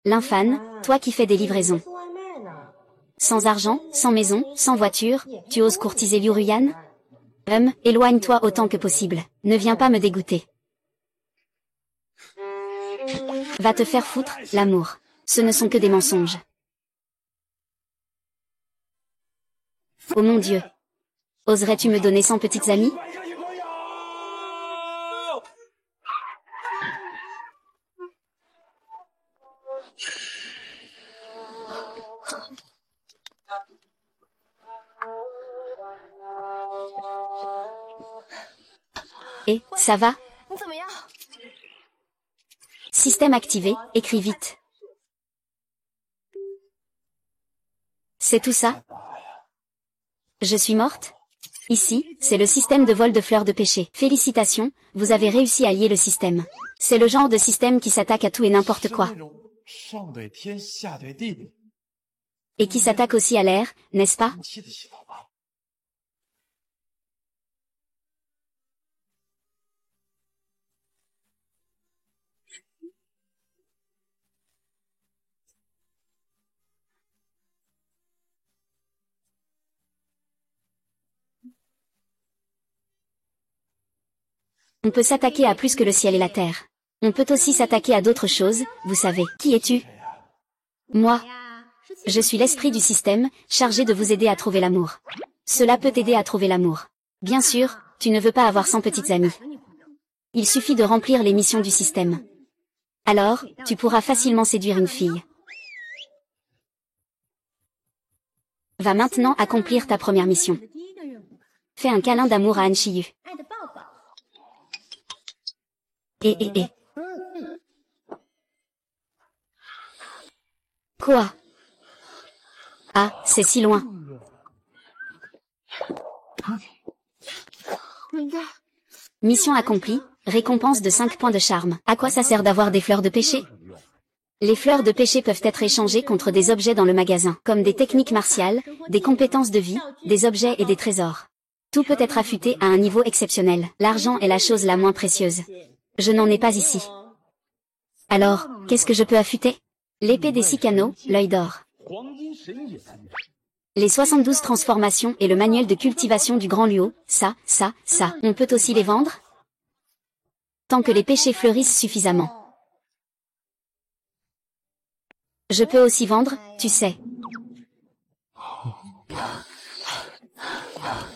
L'infâne, toi qui fais des livraisons. Sans argent, sans maison, sans voiture, tu oses courtiser Liu Ruyan? Éloigne-toi autant que possible. Ne viens pas me dégoûter. Va te faire foutre, l'amour. Ce ne sont que des mensonges. Oh mon Dieu. Oserais-tu me donner 100 petites amies? Et, ça va? Système activé, écris vite. C'est tout ça? Je suis morte? Ici, c'est le système de vol de fleurs de péché. Félicitations, vous avez réussi à lier le système. C'est le genre de système qui s'attaque à tout et n'importe quoi. Et qui s'attaque aussi à l'air, n'est-ce pas? On peut s'attaquer à plus que le ciel et la terre. On peut aussi s'attaquer à d'autres choses, vous savez. Qui es-tu? Moi. Je suis l'esprit du système, chargé de vous aider à trouver l'amour. Cela peut t'aider à trouver l'amour. Bien sûr, tu ne veux pas avoir 100 petites amies. Il suffit de remplir les missions du système. Alors, tu pourras facilement séduire une fille. Va maintenant accomplir ta première mission. Fais un câlin d'amour à Han Shiyu. Et. Quoi? Ah, c'est si loin. Mission accomplie, récompense de 5 points de charme. À quoi ça sert d'avoir des fleurs de péché? Les fleurs de péché peuvent être échangées contre des objets dans le magasin, comme des techniques martiales, des compétences de vie, des objets et des trésors. Tout peut être affûté à un niveau exceptionnel. L'argent est la chose la moins précieuse. Je n'en ai pas ici. Alors, qu'est-ce que je peux affûter? L'épée des 6 canaux, l'œil d'or. Les 72 transformations et le manuel de cultivation du Grand Luo, ça. On peut aussi les vendre? Tant que les péchés fleurissent suffisamment. Je peux aussi vendre, tu sais.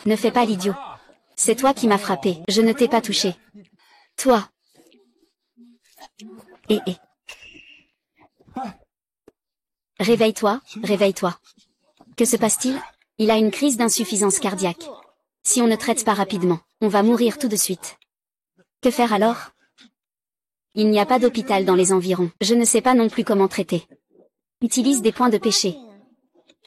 Ne fais pas l'idiot. C'est toi qui m'as frappé, je ne t'ai pas touché. Toi. Et. Réveille-toi, réveille-toi. Que se passe-t-il? Il a une crise d'insuffisance cardiaque. Si on ne traite pas rapidement, on va mourir tout de suite. Que faire alors? Il n'y a pas d'hôpital dans les environs. Je ne sais pas non plus comment traiter. Utilise des points de péché.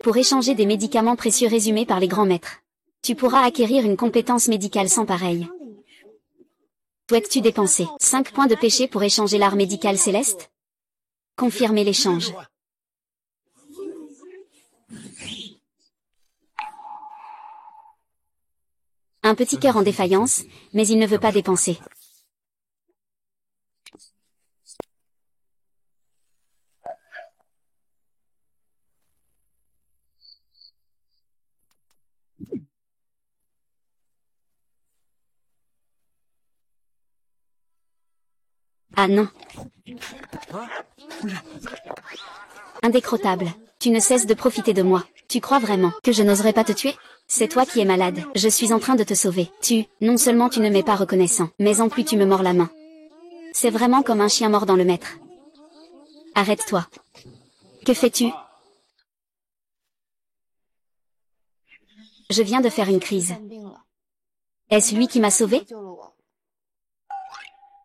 Pour échanger des médicaments précieux résumés par les grands maîtres. Tu pourras acquérir une compétence médicale sans pareille. Souhaites-tu dépenser 5 points de péché pour échanger l'art médical céleste? Confirmer l'échange. Un petit cœur en défaillance, mais il ne veut pas dépenser. Ah non. Indécrottable. Tu ne cesses de profiter de moi. Tu crois vraiment que je n'oserais pas te tuer? C'est toi qui es malade. Je suis en train de te sauver. Non seulement tu ne m'es pas reconnaissant, mais en plus tu me mords la main. C'est vraiment comme un chien mort dans le maître. Arrête-toi. Que fais-tu? Je viens de faire une crise. Est-ce lui qui m'a sauvé?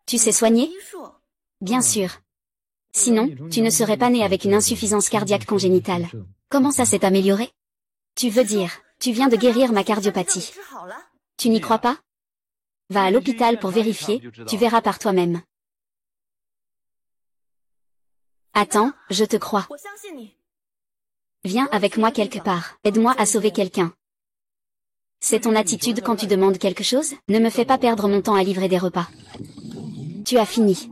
Tu sais soigner? Bien sûr. Sinon, tu ne serais pas né avec une insuffisance cardiaque congénitale. Comment ça s'est amélioré? Tu veux dire, tu viens de guérir ma cardiopathie. Tu n'y crois pas? Va à l'hôpital pour vérifier, tu verras par toi-même. Attends, je te crois. Viens avec moi quelque part, aide-moi à sauver quelqu'un. C'est ton attitude quand tu demandes quelque chose? Ne me fais pas perdre mon temps à livrer des repas. Tu as fini.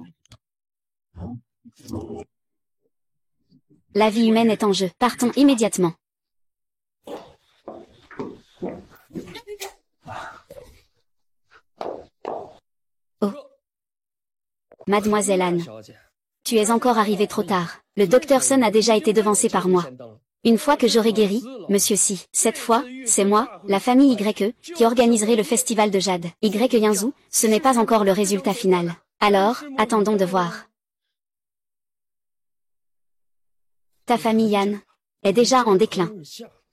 La vie humaine est en jeu. Partons immédiatement. Oh. Mademoiselle Anne. Tu es encore arrivée trop tard. Le docteur Sun a déjà été devancé par moi. Une fois que j'aurai guéri, monsieur Si, cette fois, c'est moi, la famille YE, qui organiserai le festival de Jade. Yanzhou, ce n'est pas encore le résultat final. Alors, attendons de voir. Ta famille Yan est déjà en déclin.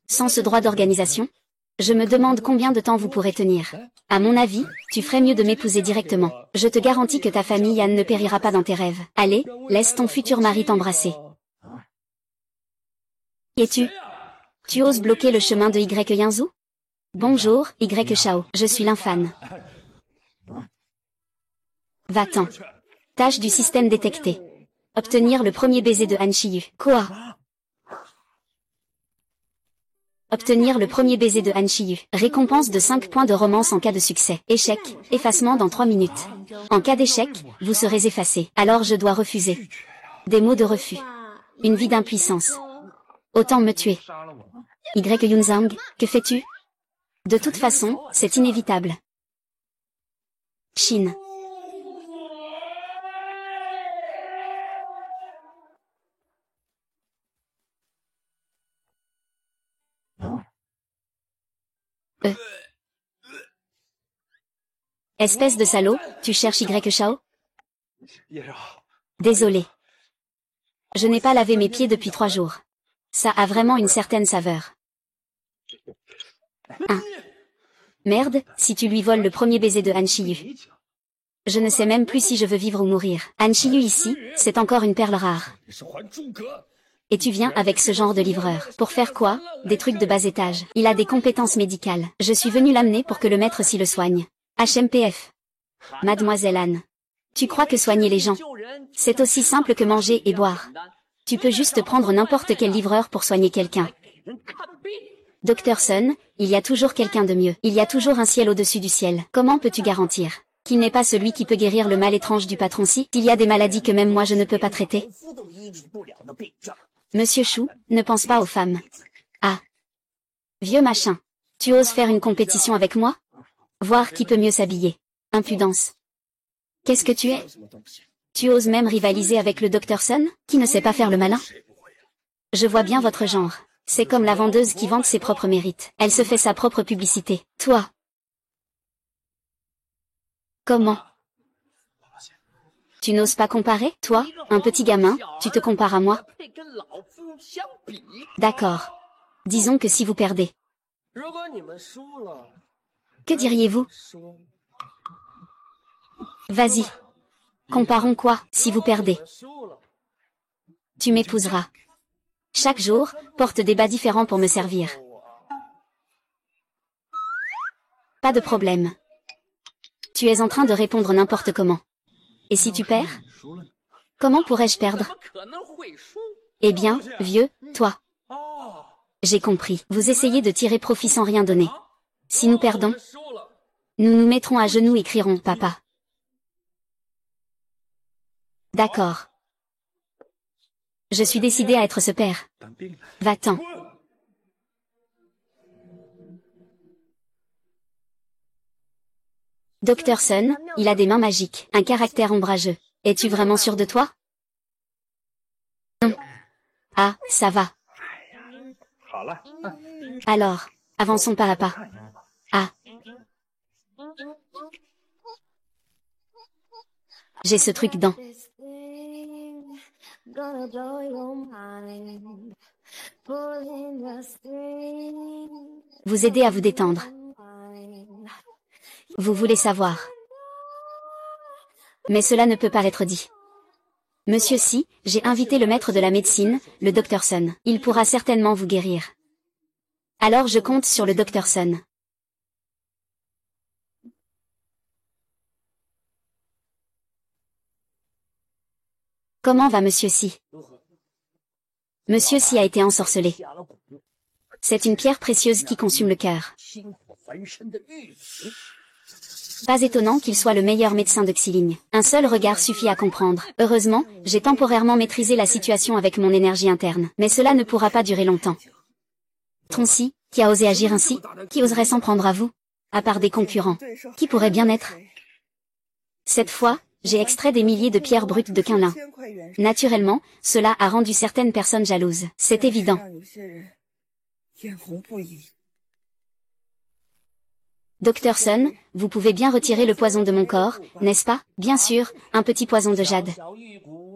Sans ce droit d'organisation, je me demande combien de temps vous pourrez tenir. À mon avis, tu ferais mieux de m'épouser directement. Je te garantis que ta famille Yan ne périra pas dans tes rêves. Allez, laisse ton futur mari t'embrasser. Qui es-tu? Tu oses bloquer le chemin de Yanzhou? Bonjour, Shao, je suis l'infâme. Va-t'en. Tâche du système détecté. Obtenir le premier baiser de Han Shiyu. Quoi? Obtenir le premier baiser de Han Shiyu. Récompense de 5 points de romance en cas de succès. Échec. Effacement dans 3 minutes. En cas d'échec, vous serez effacé. Alors je dois refuser. Des mots de refus. Une vie d'impuissance. Autant me tuer. Yunzhang, que fais-tu? De toute façon, c'est inévitable. Chine. Espèce de salaud, tu cherches Shao? Désolé. Je n'ai pas lavé mes pieds depuis 3 jours. Ça a vraiment une certaine saveur. Merde, si tu lui voles le premier baiser de Han Shiyu. Je ne sais même plus si je veux vivre ou mourir. Han Shiyu ici, c'est encore une perle rare. Et tu viens avec ce genre de livreur. Pour faire quoi? Des trucs de bas étage. Il a des compétences médicales. Je suis venu l'amener pour que le maître s'y le soigne. HMPF. Mademoiselle Anne. Tu crois que soigner les gens, c'est aussi simple que manger et boire? Tu peux juste prendre n'importe quel livreur pour soigner quelqu'un. Dr Sun, il y a toujours quelqu'un de mieux. Il y a toujours un ciel au-dessus du ciel. Comment peux-tu garantir qu'il n'est pas celui qui peut guérir le mal étrange du patron si il y a des maladies que même moi je ne peux pas traiter? Monsieur Chou, ne pense pas aux femmes. Ah. Vieux machin. Tu oses faire une compétition avec moi? Voir qui peut mieux s'habiller. Impudence. Qu'est-ce que tu es? Tu oses même rivaliser avec le Dr Sun, qui ne sait pas faire le malin? Je vois bien votre genre. C'est comme la vendeuse qui vante ses propres mérites. Elle se fait sa propre publicité. Toi. Comment? Tu n'oses pas comparer, toi, un petit gamin, tu te compares à moi? D'accord. Disons que si vous perdez. Que diriez-vous? Vas-y. Comparons quoi, si vous perdez? Tu m'épouseras. Chaque jour, porte des bas différents pour me servir. Pas de problème. Tu es en train de répondre n'importe comment. Et si tu perds? Comment pourrais-je perdre? Eh bien, vieux, toi. J'ai compris. Vous essayez de tirer profit sans rien donner. Si nous perdons, nous nous mettrons à genoux et crierons « Papa ». D'accord. Je suis décidé à être ce père. Va-t'en. Dr Sun, il a des mains magiques, un caractère ombrageux. Es-tu vraiment sûr de toi? Non. Ah, ça va. Alors, avançons pas à pas. Ah. J'ai ce truc dans. Vous aider à vous détendre. Vous voulez savoir. Mais cela ne peut pas être dit. Monsieur Si, j'ai invité le maître de la médecine, le Dr Sun. Il pourra certainement vous guérir. Alors je compte sur le Dr Sun. Comment va Monsieur Si? Monsieur Si a été ensorcelé. C'est une pierre précieuse qui consume le cœur. Pas étonnant qu'il soit le meilleur médecin de Xiling. Un seul regard suffit à comprendre. Heureusement, j'ai temporairement maîtrisé la situation avec mon énergie interne. Mais cela ne pourra pas durer longtemps. Troncy, qui a osé agir ainsi? Qui oserait s'en prendre à vous? À part des concurrents. Qui pourrait bien être? Cette fois, j'ai extrait des milliers de pierres brutes de Quinlin. Naturellement, cela a rendu certaines personnes jalouses. C'est évident. Dr Sun, vous pouvez bien retirer le poison de mon corps, n'est-ce pas? Bien sûr, un petit poison de jade.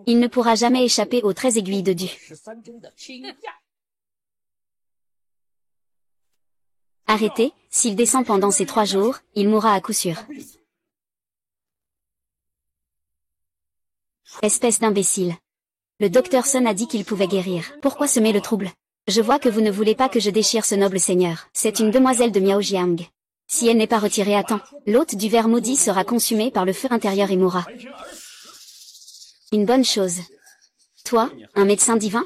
Il ne pourra jamais échapper aux 13 aiguilles de Du. Arrêtez, s'il descend pendant ces 3 jours, il mourra à coup sûr. Espèce d'imbécile. Le Dr Sun a dit qu'il pouvait guérir. Pourquoi semer le trouble? Je vois que vous ne voulez pas que je déchire ce noble seigneur. C'est une demoiselle de Miaojiang. Si elle n'est pas retirée à temps, l'hôte du ver maudit sera consumé par le feu intérieur et mourra. Une bonne chose. Toi, un médecin divin?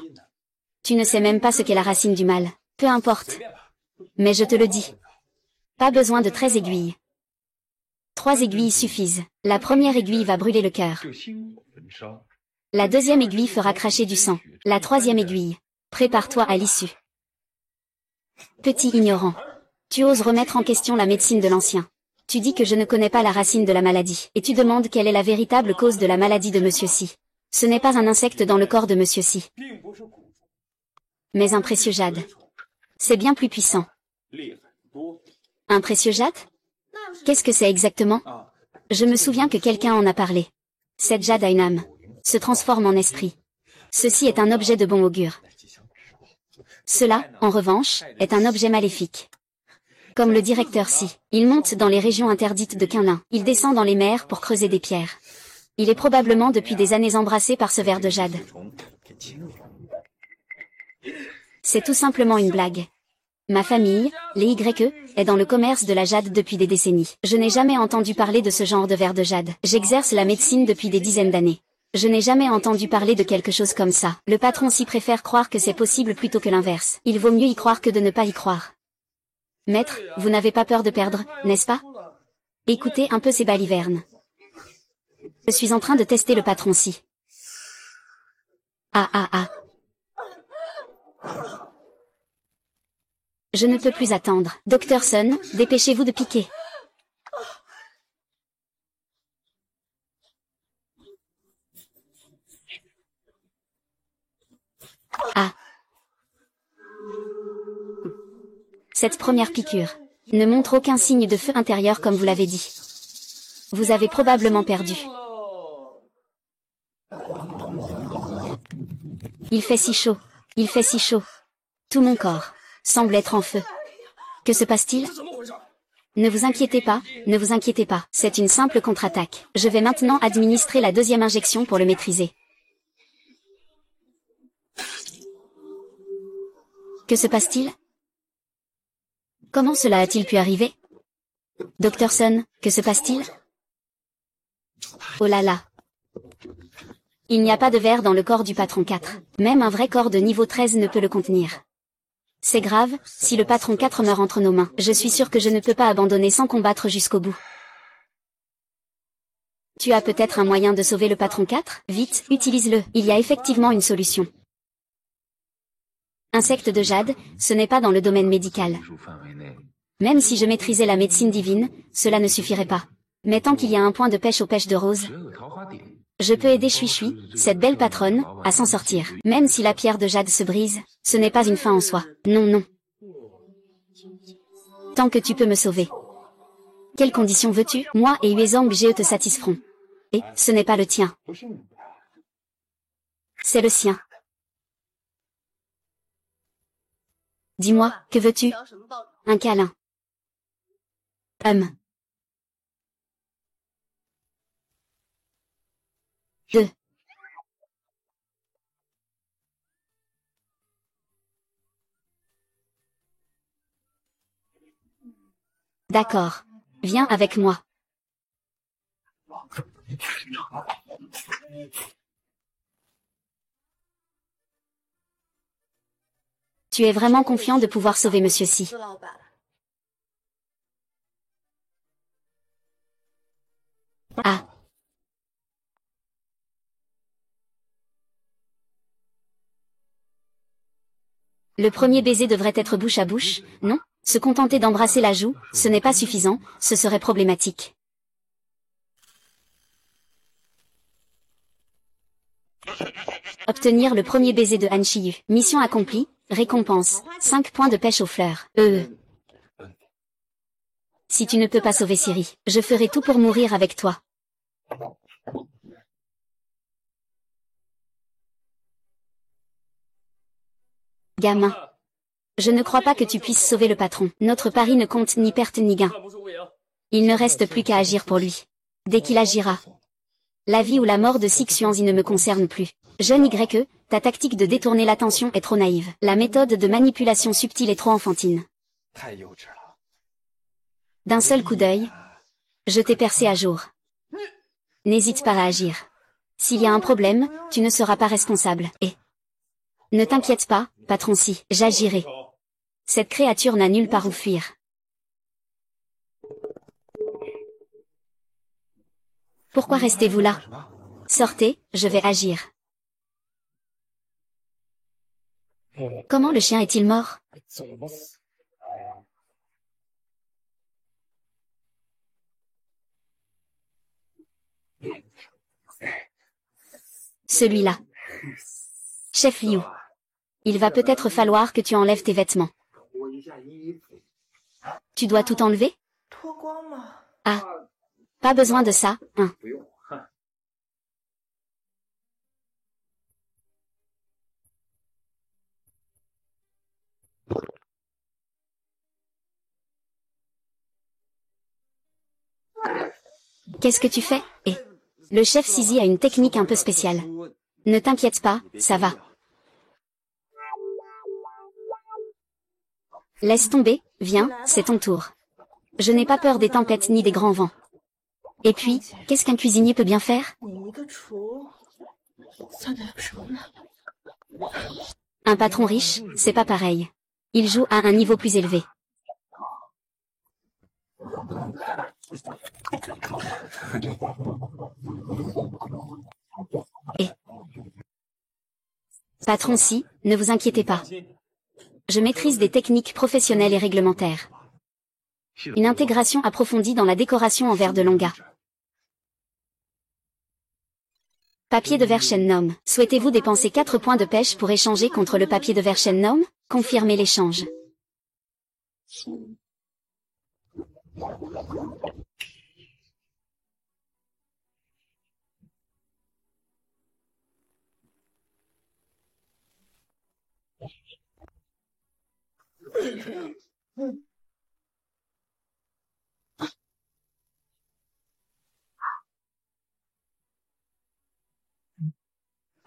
Tu ne sais même pas ce qu'est la racine du mal. Peu importe. Mais je te le dis. Pas besoin de 13 aiguilles. 3 aiguilles suffisent. La première aiguille va brûler le cœur. La deuxième aiguille fera cracher du sang. La troisième aiguille. Prépare-toi à l'issue. Petit ignorant. Tu oses remettre en question la médecine de l'ancien. Tu dis que je ne connais pas la racine de la maladie. Et tu demandes quelle est la véritable cause de la maladie de Monsieur Si. Ce n'est pas un insecte dans le corps de Monsieur Si. Mais un précieux jade. C'est bien plus puissant. Un précieux jade? Qu'est-ce que c'est exactement? Je me souviens que quelqu'un en a parlé. Cette jade a une âme. Se transforme en esprit. Ceci est un objet de bon augure. Cela, en revanche, est un objet maléfique. Comme le directeur Si, il monte dans les régions interdites de Quinlin. Il descend dans les mers pour creuser des pierres. Il est probablement depuis des années embrassé par ce ver de jade. C'est tout simplement une blague. Ma famille, les YE, est dans le commerce de la jade depuis des décennies. Je n'ai jamais entendu parler de ce genre de ver de jade. J'exerce la médecine depuis des dizaines d'années. Je n'ai jamais entendu parler de quelque chose comme ça. Le patron Si préfère croire que c'est possible plutôt que l'inverse. Il vaut mieux y croire que de ne pas y croire. Maître, vous n'avez pas peur de perdre, n'est-ce pas? Écoutez un peu ces balivernes. Je suis en train de tester le patron Si. Ah. Je ne peux plus attendre. Dr Sun, dépêchez-vous de piquer. Ah. Cette première piqûre ne montre aucun signe de feu intérieur comme vous l'avez dit. Vous avez probablement perdu. Il fait si chaud. Il fait si chaud. Tout mon corps semble être en feu. Que se passe-t-il? Ne vous inquiétez pas, ne vous inquiétez pas. C'est une simple contre-attaque. Je vais maintenant administrer la deuxième injection pour le maîtriser. Que se passe-t-il? Comment cela a-t-il pu arriver? Dr Sun, que se passe-t-il? Oh là là. Il n'y a pas de verre dans le corps du patron 4. Même un vrai corps de niveau 13 ne peut le contenir. C'est grave, si le patron 4 meurt entre nos mains. Je suis sûr que je ne peux pas abandonner sans combattre jusqu'au bout. Tu as peut-être un moyen de sauver le patron 4? Vite, utilise-le. Il y a effectivement une solution. Insecte de jade, ce n'est pas dans le domaine médical. Même si je maîtrisais la médecine divine, cela ne suffirait pas. Mais tant qu'il y a un point de pêche aux pêches de rose, je peux aider Chui, cette belle patronne, à s'en sortir. Même si la pierre de jade se brise, ce n'est pas une fin en soi. Non. Tant que tu peux me sauver. Quelles conditions veux-tu? Moi et Huezong Ge te satisferont. Et, ce n'est pas le tien. C'est le sien. Dis-moi, que veux-tu? Un câlin. 2. D'accord. Viens avec moi. Tu es vraiment confiant de pouvoir sauver Monsieur Si? Le premier baiser devrait être bouche à bouche, non? Se contenter d'embrasser la joue, ce n'est pas suffisant, ce serait problématique. Obtenir le premier baiser de Han Shiyu. Mission accomplie, récompense, 5 points de pêche aux fleurs. Si tu ne peux pas sauver Siri, je ferai tout pour mourir avec toi. Gamin. Je ne crois pas que tu puisses sauver le patron. Notre pari ne compte ni perte ni gain. Il ne reste plus qu'à agir pour lui. Dès qu'il agira. La vie ou la mort de Six Xuanzi ne me concerne plus. Jeune YE, ta tactique de détourner l'attention est trop naïve. La méthode de manipulation subtile est trop enfantine. D'un seul coup d'œil, je t'ai percé à jour. N'hésite pas à agir. S'il y a un problème, tu ne seras pas responsable. Et ne t'inquiète pas, patron, si j'agirai. Cette créature n'a nulle part où fuir. Pourquoi restez-vous là? Sortez, je vais agir. Comment le chien est-il mort? Celui-là. Chef Liu. Il va peut-être falloir que tu enlèves tes vêtements. Tu dois tout enlever? Ah. Pas besoin de ça, hein. Qu'est-ce que tu fais? Et le chef Sizi a une technique un peu spéciale. Ne t'inquiète pas, ça va. Laisse tomber, viens, c'est ton tour. Je n'ai pas peur des tempêtes ni des grands vents. Et puis, qu'est-ce qu'un cuisinier peut bien faire? Un patron riche, c'est pas pareil. Il joue à un niveau plus élevé. Et patron, si, ne vous inquiétez pas. Je maîtrise des techniques professionnelles et réglementaires. Une intégration approfondie dans la décoration en verre de Longa. Papier de verre Shennom. Souhaitez-vous dépenser 4 points de pêche pour échanger contre le papier de verre Shennom? Confirmez l'échange.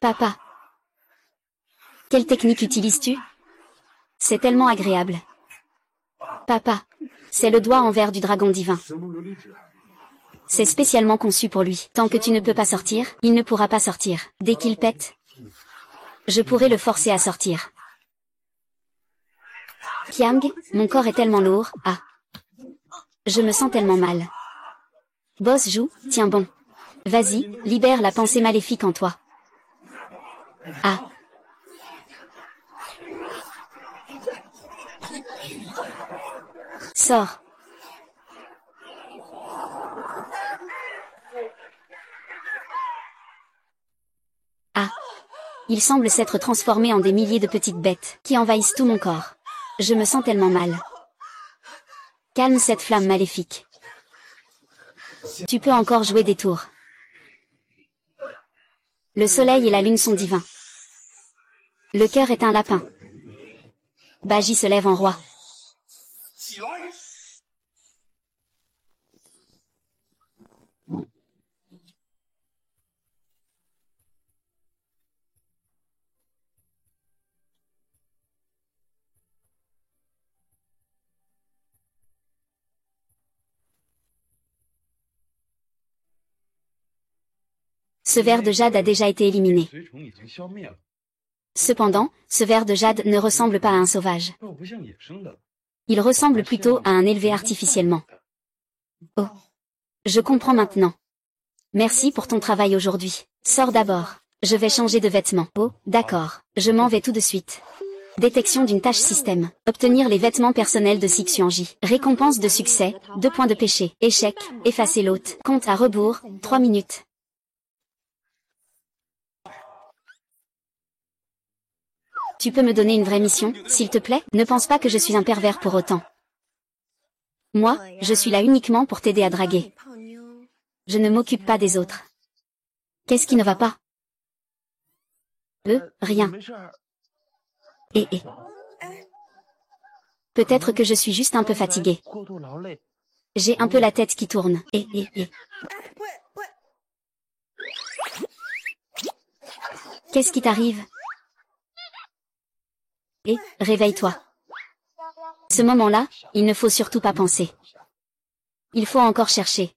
Papa. Quelle technique utilises-tu? C'est tellement agréable. Papa. C'est le doigt en verre du dragon divin. C'est spécialement conçu pour lui. Tant que tu ne peux pas sortir, il ne pourra pas sortir. Dès qu'il pète, je pourrai le forcer à sortir. Kiang, mon corps est tellement lourd, ah. Je me sens tellement mal. Boss joue, tiens bon. Vas-y, libère la pensée maléfique en toi. Ah. Sors. Ah. Il semble s'être transformé en des milliers de petites bêtes qui envahissent tout mon corps. Je me sens tellement mal. Calme cette flamme maléfique. Tu peux encore jouer des tours. Le soleil et la lune sont divins. Le cœur est un lapin. Baji se lève en roi. Ce ver de jade a déjà été éliminé. Cependant, ce ver de jade ne ressemble pas à un sauvage. Il ressemble plutôt à un élevé artificiellement. Oh. Je comprends maintenant. Merci pour ton travail aujourd'hui. Sors d'abord. Je vais changer de vêtements. Oh, d'accord. Je m'en vais tout de suite. Détection d'une tâche système. Obtenir les vêtements personnels de Sixuanji. Récompense de succès, 2 points de péché. Échec, effacer l'hôte. Compte à rebours, 3 minutes. Tu peux me donner une vraie mission, s'il te plaît? Ne pense pas que je suis un pervers pour autant. Moi, je suis là uniquement pour t'aider à draguer. Je ne m'occupe pas des autres. Qu'est-ce qui ne va pas? Rien. Et. Peut-être que je suis juste un peu fatiguée. J'ai un peu la tête qui tourne. Et. Qu'est-ce qui t'arrive? Réveille-toi. Ce moment-là, il ne faut surtout pas penser. Il faut encore chercher.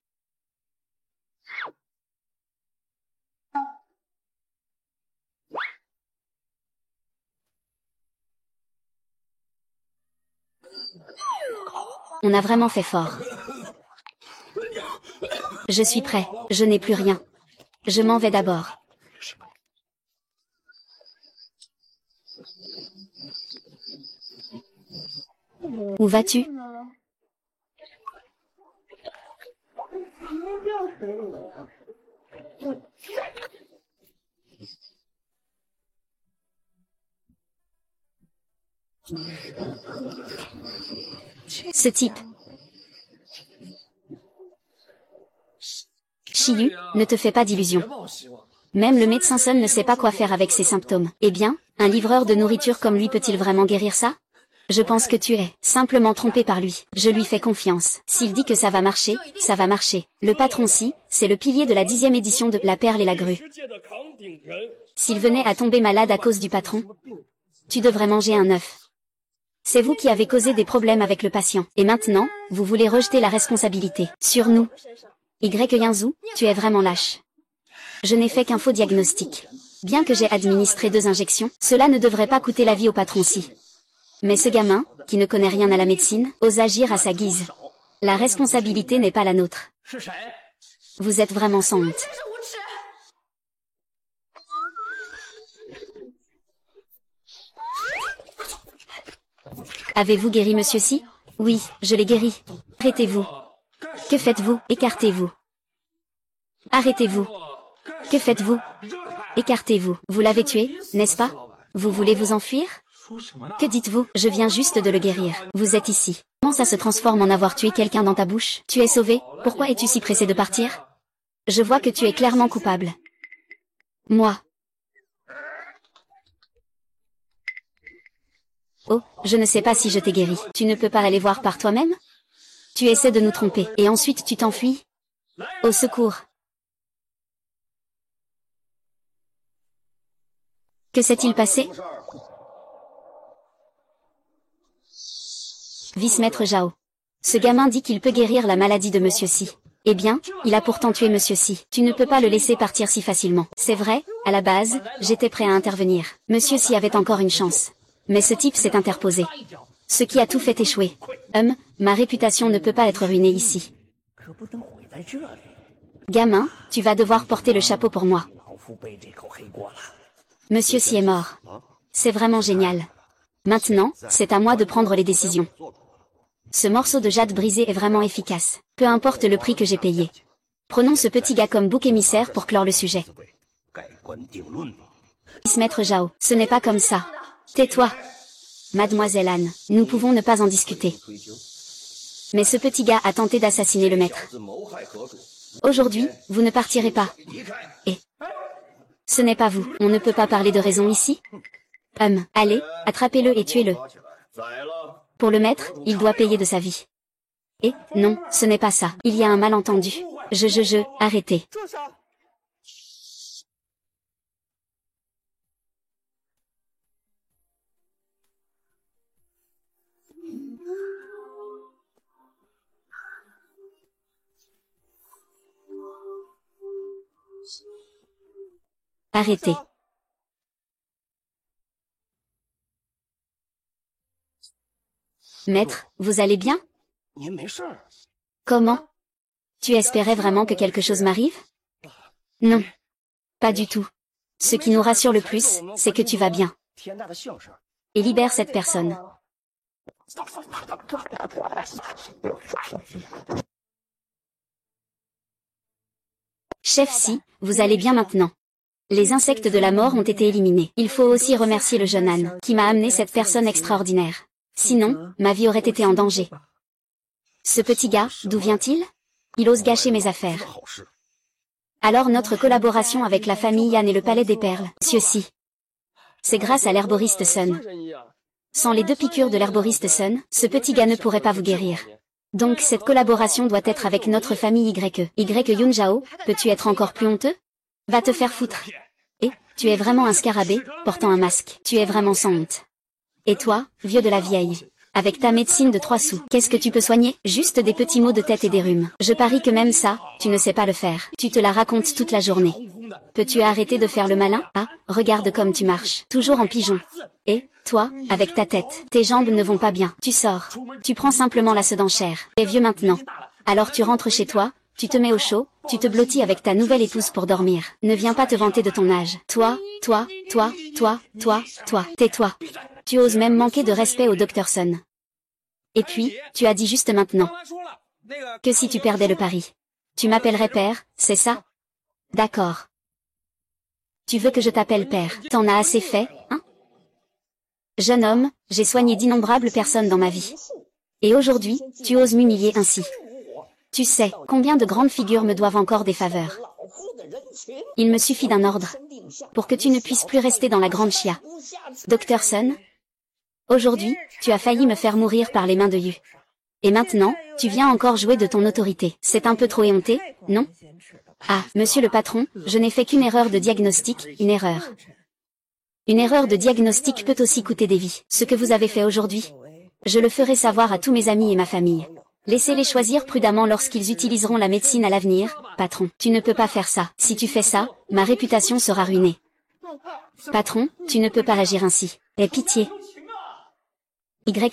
On a vraiment fait fort. Je suis prêt, je n'ai plus rien. Je m'en vais d'abord. Où vas-tu? Ce type. Shiyu, ne te fais pas d'illusions. Même le médecin seul ne sait pas quoi faire avec ses symptômes. Eh bien, un livreur de nourriture comme lui peut-il vraiment guérir ça? Je pense que tu es simplement trompé par lui. Je lui fais confiance. S'il dit que ça va marcher, ça va marcher. Le patron Si, c'est le pilier de la 10e édition de La Perle et la Grue. S'il venait à tomber malade à cause du patron, tu devrais manger un œuf. C'est vous qui avez causé des problèmes avec le patient. Et maintenant, vous voulez rejeter la responsabilité sur nous. Yanzu, tu es vraiment lâche. Je n'ai fait qu'un faux diagnostic. Bien que j'ai administré 2 injections, cela ne devrait pas coûter la vie au patron Si. Mais ce gamin, qui ne connaît rien à la médecine, ose agir à sa guise. La responsabilité n'est pas la nôtre. Vous êtes vraiment sans honte. Avez-vous guéri Monsieur Si? Oui, je l'ai guéri. Arrêtez-vous. Que faites-vous? Écartez-vous. Arrêtez-vous. Que faites-vous? Écartez-vous. Vous l'avez tué, n'est-ce pas? Vous voulez vous enfuir? Que dites-vous? Je viens juste de le guérir. Vous êtes ici. Comment ça se transforme en avoir tué quelqu'un dans ta bouche? Tu es sauvé, pourquoi es-tu si pressé de partir? Je vois que tu es clairement coupable. Moi. Oh, je ne sais pas si je t'ai guéri. Tu ne peux pas aller voir par toi-même? Tu essaies de nous tromper, et ensuite tu t'enfuis? Au secours. Que s'est-il passé? Vice-maître Zhao. Ce gamin dit qu'il peut guérir la maladie de Monsieur Si. Eh bien, il a pourtant tué Monsieur Si. Tu ne peux pas le laisser partir si facilement. C'est vrai, à la base, j'étais prêt à intervenir. Monsieur Si avait encore une chance. Mais ce type s'est interposé. Ce qui a tout fait échouer. Ma réputation ne peut pas être ruinée ici. Gamin, tu vas devoir porter le chapeau pour moi. Monsieur Si est mort. C'est vraiment génial. Maintenant, c'est à moi de prendre les décisions. Ce morceau de jade brisé est vraiment efficace. Peu importe le prix que j'ai payé. Prenons ce petit gars comme bouc émissaire pour clore le sujet. Maître Zhao, ce n'est pas comme ça. Tais-toi. Mademoiselle Anne, nous pouvons ne pas en discuter. Mais ce petit gars a tenté d'assassiner le maître. Aujourd'hui, vous ne partirez pas. Et ce n'est pas vous. On ne peut pas parler de raison ici. Allez, attrapez-le et tuez-le. Pour le maître, il doit payer de sa vie. Et, non, ce n'est pas ça. Il y a un malentendu. Arrêtez. Arrêtez. Maître, vous allez bien? Comment? Tu espérais vraiment que quelque chose m'arrive? Non. Pas du tout. Ce qui nous rassure le plus, c'est que tu vas bien. et libère cette personne. Chef Si, vous allez bien maintenant. Les insectes de la mort ont été éliminés. Il faut aussi remercier le jeune âne, qui m'a amené cette personne extraordinaire. Sinon, ma vie aurait été en danger. Ce petit gars, d'où vient-il? Il ose gâcher mes affaires. Alors notre collaboration avec la famille Yan et le Palais des Perles, Monsieur Si. C'est grâce à l'herboriste Sun. Sans les 2 piqûres de l'herboriste Sun, ce petit gars ne pourrait pas vous guérir. Donc cette collaboration doit être avec notre famille YE. Yunjao, peux-tu être encore plus honteux? Va te faire foutre. Et, tu es vraiment un scarabée, portant un masque. Tu es vraiment sans honte. Et toi, vieux de la vieille, avec ta médecine de 3 sous, qu'est-ce que tu peux soigner? Juste des petits maux de tête et des rhumes. Je parie que même ça, tu ne sais pas le faire. Tu te la racontes toute la journée. Peux-tu arrêter de faire le malin? Ah, regarde comme tu marches, toujours en pigeon. Et, toi, avec ta tête, tes jambes ne vont pas bien. Tu sors. Tu prends simplement la sedanchère. Tu es vieux maintenant. Alors tu rentres chez toi, tu te mets au chaud, tu te blottis avec ta nouvelle épouse pour dormir. Ne viens pas te vanter de ton âge. Toi, tais-toi. Tu oses même manquer de respect au Dr Sun. Et puis, tu as dit juste maintenant que si tu perdais le pari, tu m'appellerais père, c'est ça? D'accord. Tu veux que je t'appelle père? T'en as assez fait, hein? Jeune homme, j'ai soigné d'innombrables personnes dans ma vie. Et aujourd'hui, tu oses m'humilier ainsi. Tu sais, combien de grandes figures me doivent encore des faveurs. Il me suffit d'un ordre, pour que tu ne puisses plus rester dans la grande chia. Dr Sun, aujourd'hui, tu as failli me faire mourir par les mains de Yu. Et maintenant, tu viens encore jouer de ton autorité. C'est un peu trop éhonté, non? Ah, monsieur le patron, je n'ai fait qu'une erreur de diagnostic, une erreur. Une erreur de diagnostic peut aussi coûter des vies. Ce que vous avez fait aujourd'hui, je le ferai savoir à tous mes amis et ma famille. Laissez-les choisir prudemment lorsqu'ils utiliseront la médecine à l'avenir. Patron, tu ne peux pas faire ça. Si tu fais ça, ma réputation sera ruinée. Patron, tu ne peux pas agir ainsi. Aie pitié.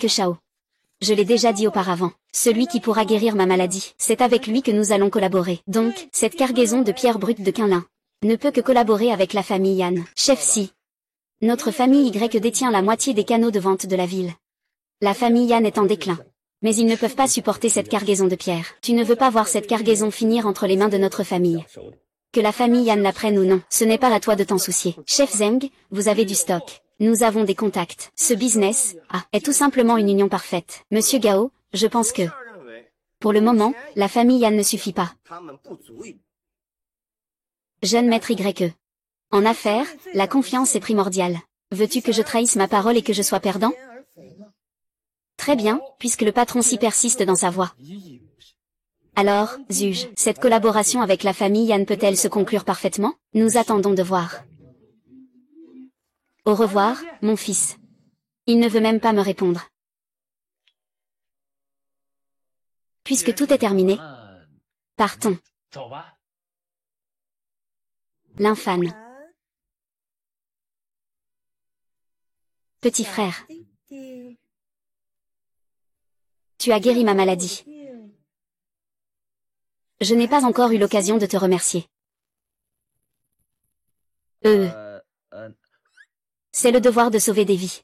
Shao. Je l'ai déjà dit auparavant. Celui qui pourra guérir ma maladie, c'est avec lui que nous allons collaborer. Donc, cette cargaison de pierres brutes de Quinlin ne peut que collaborer avec la famille Yan. Chef Si. Notre famille Y détient la moitié des canaux de vente de la ville. La famille Yan est en déclin. Mais ils ne peuvent pas supporter cette cargaison de pierres. Tu ne veux pas voir cette cargaison finir entre les mains de notre famille. Que la famille Yan la prenne ou non, ce n'est pas à toi de t'en soucier. Chef Zeng, vous avez du stock. Nous avons des contacts. Ce business, est tout simplement une union parfaite. Monsieur Gao, je pense que, pour le moment, la famille Yan ne suffit pas. Jeune maître YE. En affaires, la confiance est primordiale. Veux-tu que je trahisse ma parole et que je sois perdant? Très bien, puisque le patron s'y persiste dans sa voie. Alors, Zuge, cette collaboration avec la famille Yan peut-elle se conclure parfaitement? Nous attendons de voir. Au revoir, mon fils. Il ne veut même pas me répondre. Puisque tout est terminé, partons. L'infâme. Petit frère. Tu as guéri ma maladie. Je n'ai pas encore eu l'occasion de te remercier. C'est le devoir de sauver des vies.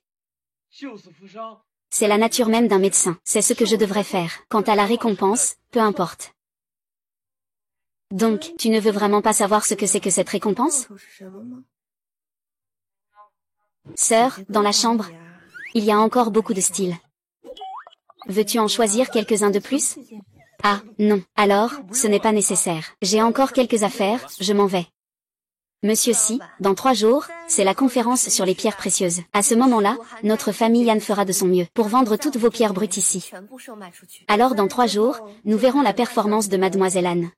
C'est la nature même d'un médecin. C'est ce que je devrais faire. Quant à la récompense, peu importe. Donc, tu ne veux vraiment pas savoir ce que c'est que cette récompense? Sœur, dans la chambre, il y a encore beaucoup de styles. Veux-tu en choisir quelques-uns de plus? Ah, non. Alors, ce n'est pas nécessaire. J'ai encore quelques affaires, je m'en vais. Monsieur Si, dans 3 jours, c'est la conférence sur les pierres précieuses. À ce moment-là, notre famille Yan fera de son mieux pour vendre toutes vos pierres brutes ici. Alors dans 3 jours, nous verrons la performance de Mademoiselle Anne.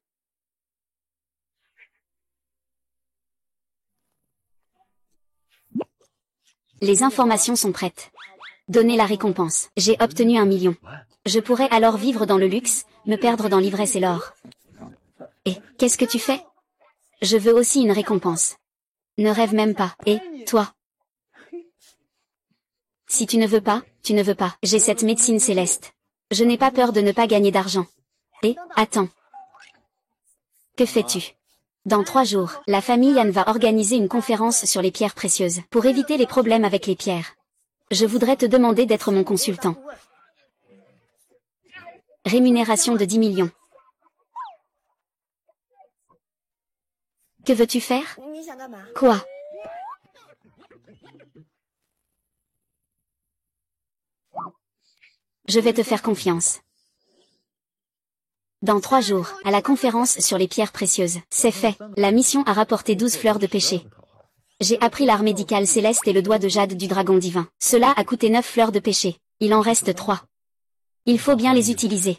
Les informations sont prêtes. Donnez la récompense. J'ai obtenu 1 million. Je pourrais alors vivre dans le luxe, me perdre dans l'ivresse et l'or. Et, qu'est-ce que tu fais? Je veux aussi une récompense. Ne rêve même pas. Et, toi? Si tu ne veux pas, tu ne veux pas. J'ai cette médecine céleste. Je n'ai pas peur de ne pas gagner d'argent. Et, attends. Que fais-tu? Dans 3 jours, la famille Yan va organiser une conférence sur les pierres précieuses, pour éviter les problèmes avec les pierres. Je voudrais te demander d'être mon consultant. Rémunération de 10 millions. Que veux-tu faire? Quoi? Je vais te faire confiance. Dans 3 jours, à la conférence sur les pierres précieuses. C'est fait. La mission a rapporté 12 fleurs de péché. J'ai appris l'art médical céleste et le doigt de jade du dragon divin. Cela a coûté 9 fleurs de péché. Il en reste 3. Il faut bien les utiliser.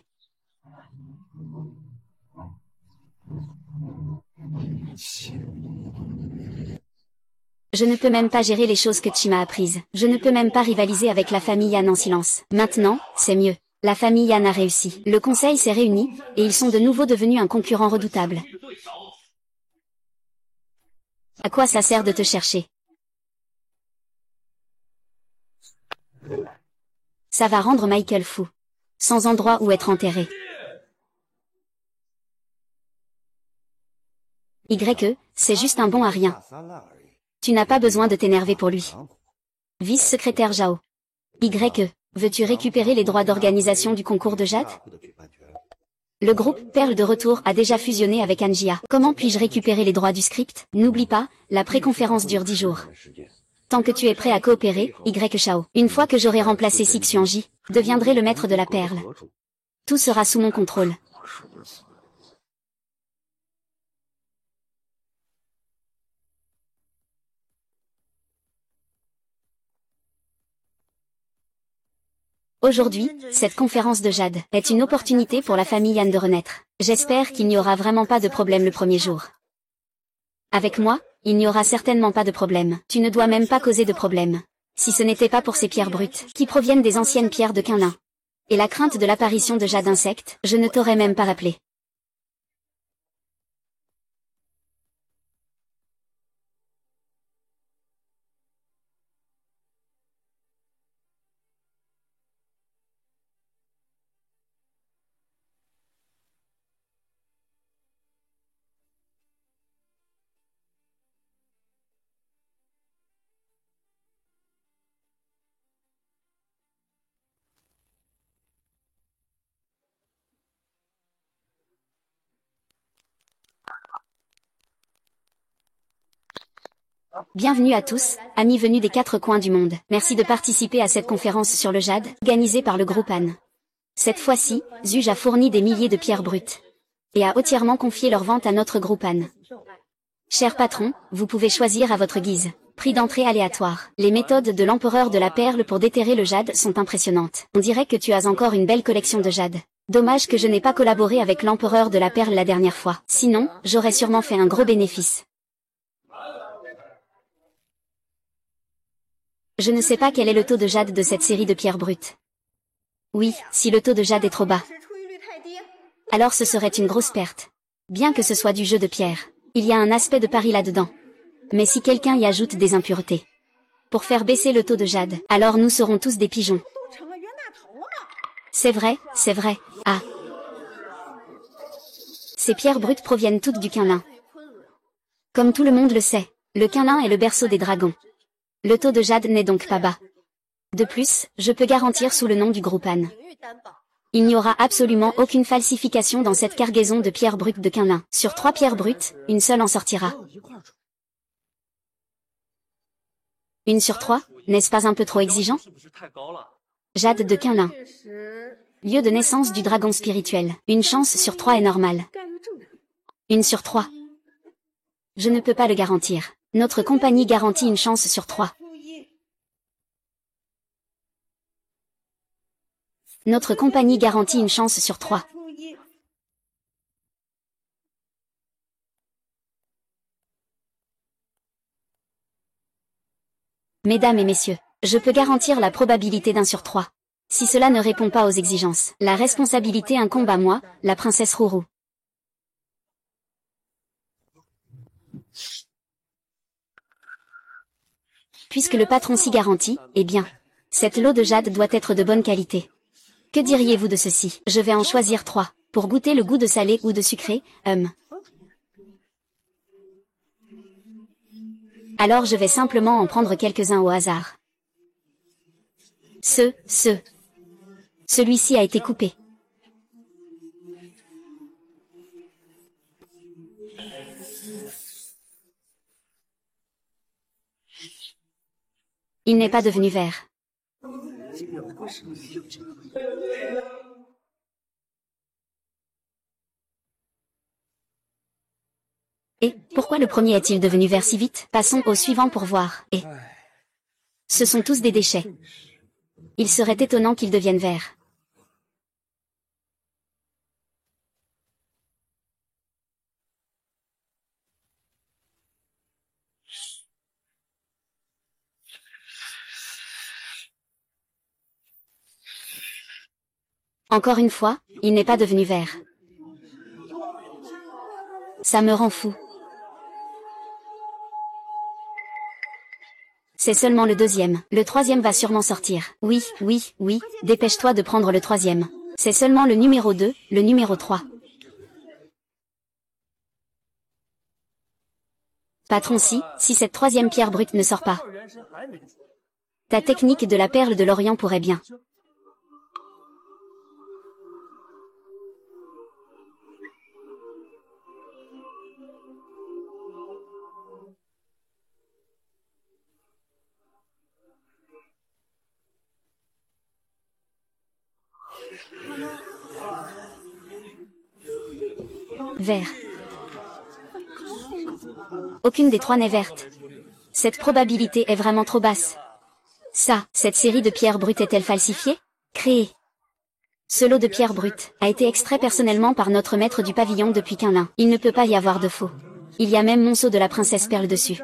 Je ne peux même pas gérer les choses que tu m'as apprises. Je ne peux même pas rivaliser avec la famille Yan en silence. Maintenant, c'est mieux. La famille Yan a réussi. Le conseil s'est réuni, et ils sont de nouveau devenus un concurrent redoutable. À quoi ça sert de te chercher? Ça va rendre Michael fou. Sans endroit où être enterré. YE, c'est juste un bon à rien. Tu n'as pas besoin de t'énerver pour lui. Vice-secrétaire Zhao. YE, veux-tu récupérer les droits d'organisation du concours de jade? Le groupe Perle de Retour a déjà fusionné avec Angia. Comment puis-je récupérer les droits du script? N'oublie pas, la préconférence dure 10 jours. Tant que tu es prêt à coopérer, Y Shao. Une fois que j'aurai remplacé Six Xuanji, deviendrai le maître de la perle. Tout sera sous mon contrôle. Aujourd'hui, cette conférence de jade est une opportunité pour la famille Yan de renaître. J'espère qu'il n'y aura vraiment pas de problème le premier jour. Avec moi, il n'y aura certainement pas de problème. Tu ne dois même pas causer de problème. Si ce n'était pas pour ces pierres brutes, qui proviennent des anciennes pierres de Qinlin, et la crainte de l'apparition de jade insectes, je ne t'aurais même pas rappelé. Bienvenue à tous, amis venus des 4 coins du monde. Merci de participer à cette conférence sur le jade, organisée par le groupe Han. Cette fois-ci, Zuj a fourni des milliers de pierres brutes. Et a entièrement confié leur vente à notre groupe Han. Cher patron, vous pouvez choisir à votre guise. Prix d'entrée aléatoire. Les méthodes de l'empereur de la perle pour déterrer le jade sont impressionnantes. On dirait que tu as encore une belle collection de jade. Dommage que je n'ai pas collaboré avec l'empereur de la perle la dernière fois. Sinon, j'aurais sûrement fait un gros bénéfice. Je ne sais pas quel est le taux de jade de cette série de pierres brutes. Oui, si le taux de jade est trop bas, alors ce serait une grosse perte. Bien que ce soit du jeu de pierre, il y a un aspect de pari là-dedans. Mais si quelqu'un y ajoute des impuretés, pour faire baisser le taux de jade, alors nous serons tous des pigeons. C'est vrai, c'est vrai. Ah. Ces pierres brutes proviennent toutes du Qinlin. Comme tout le monde le sait, le Qinlin est le berceau des dragons. Le taux de jade n'est donc pas bas. De plus, je peux garantir sous le nom du groupe Han. Il n'y aura absolument aucune falsification dans cette cargaison de pierres brutes de Qinlin. Sur 3 pierres brutes, une seule en sortira. Une sur 3, n'est-ce pas un peu trop exigeant? Jade de Qinlin. Lieu de naissance du dragon spirituel. Une chance sur 3 est normale. Une sur 3. Je ne peux pas le garantir. Notre compagnie garantit une chance sur 3. Notre compagnie garantit une chance sur 3. Mesdames et messieurs, je peux garantir la probabilité d'1 sur 3. Si cela ne répond pas aux exigences, la responsabilité incombe à moi, la princesse Rourou. Puisque le patron s'y garantit, eh bien, cette lot de jade doit être de bonne qualité. Que diriez-vous de ceci? Je vais en choisir 3, pour goûter le goût de salé ou de sucré, Alors je vais simplement en prendre quelques-uns au hasard. Celui-ci a été coupé. Il n'est pas devenu vert. Et pourquoi le premier est-il devenu vert si vite? Passons au suivant pour voir. Et ce sont tous des déchets. Il serait étonnant qu'ils deviennent verts. Encore une fois, il n'est pas devenu vert. Ça me rend fou. C'est seulement le deuxième. Le troisième va sûrement sortir. Oui, dépêche-toi de prendre le troisième. C'est seulement le numéro 2, le numéro 3. Patron, si cette troisième pierre brute ne sort pas. Ta technique de la perle de l'Orient pourrait bien. Vert. Aucune des trois n'est verte. Cette probabilité est vraiment trop basse. Cette série de pierres brutes est-elle falsifiée? Créée. Ce lot de pierres brutes a été extrait personnellement par notre maître du pavillon depuis Quinlin. Il ne peut pas y avoir de faux. Il y a même mon sceau de la princesse Perle dessus.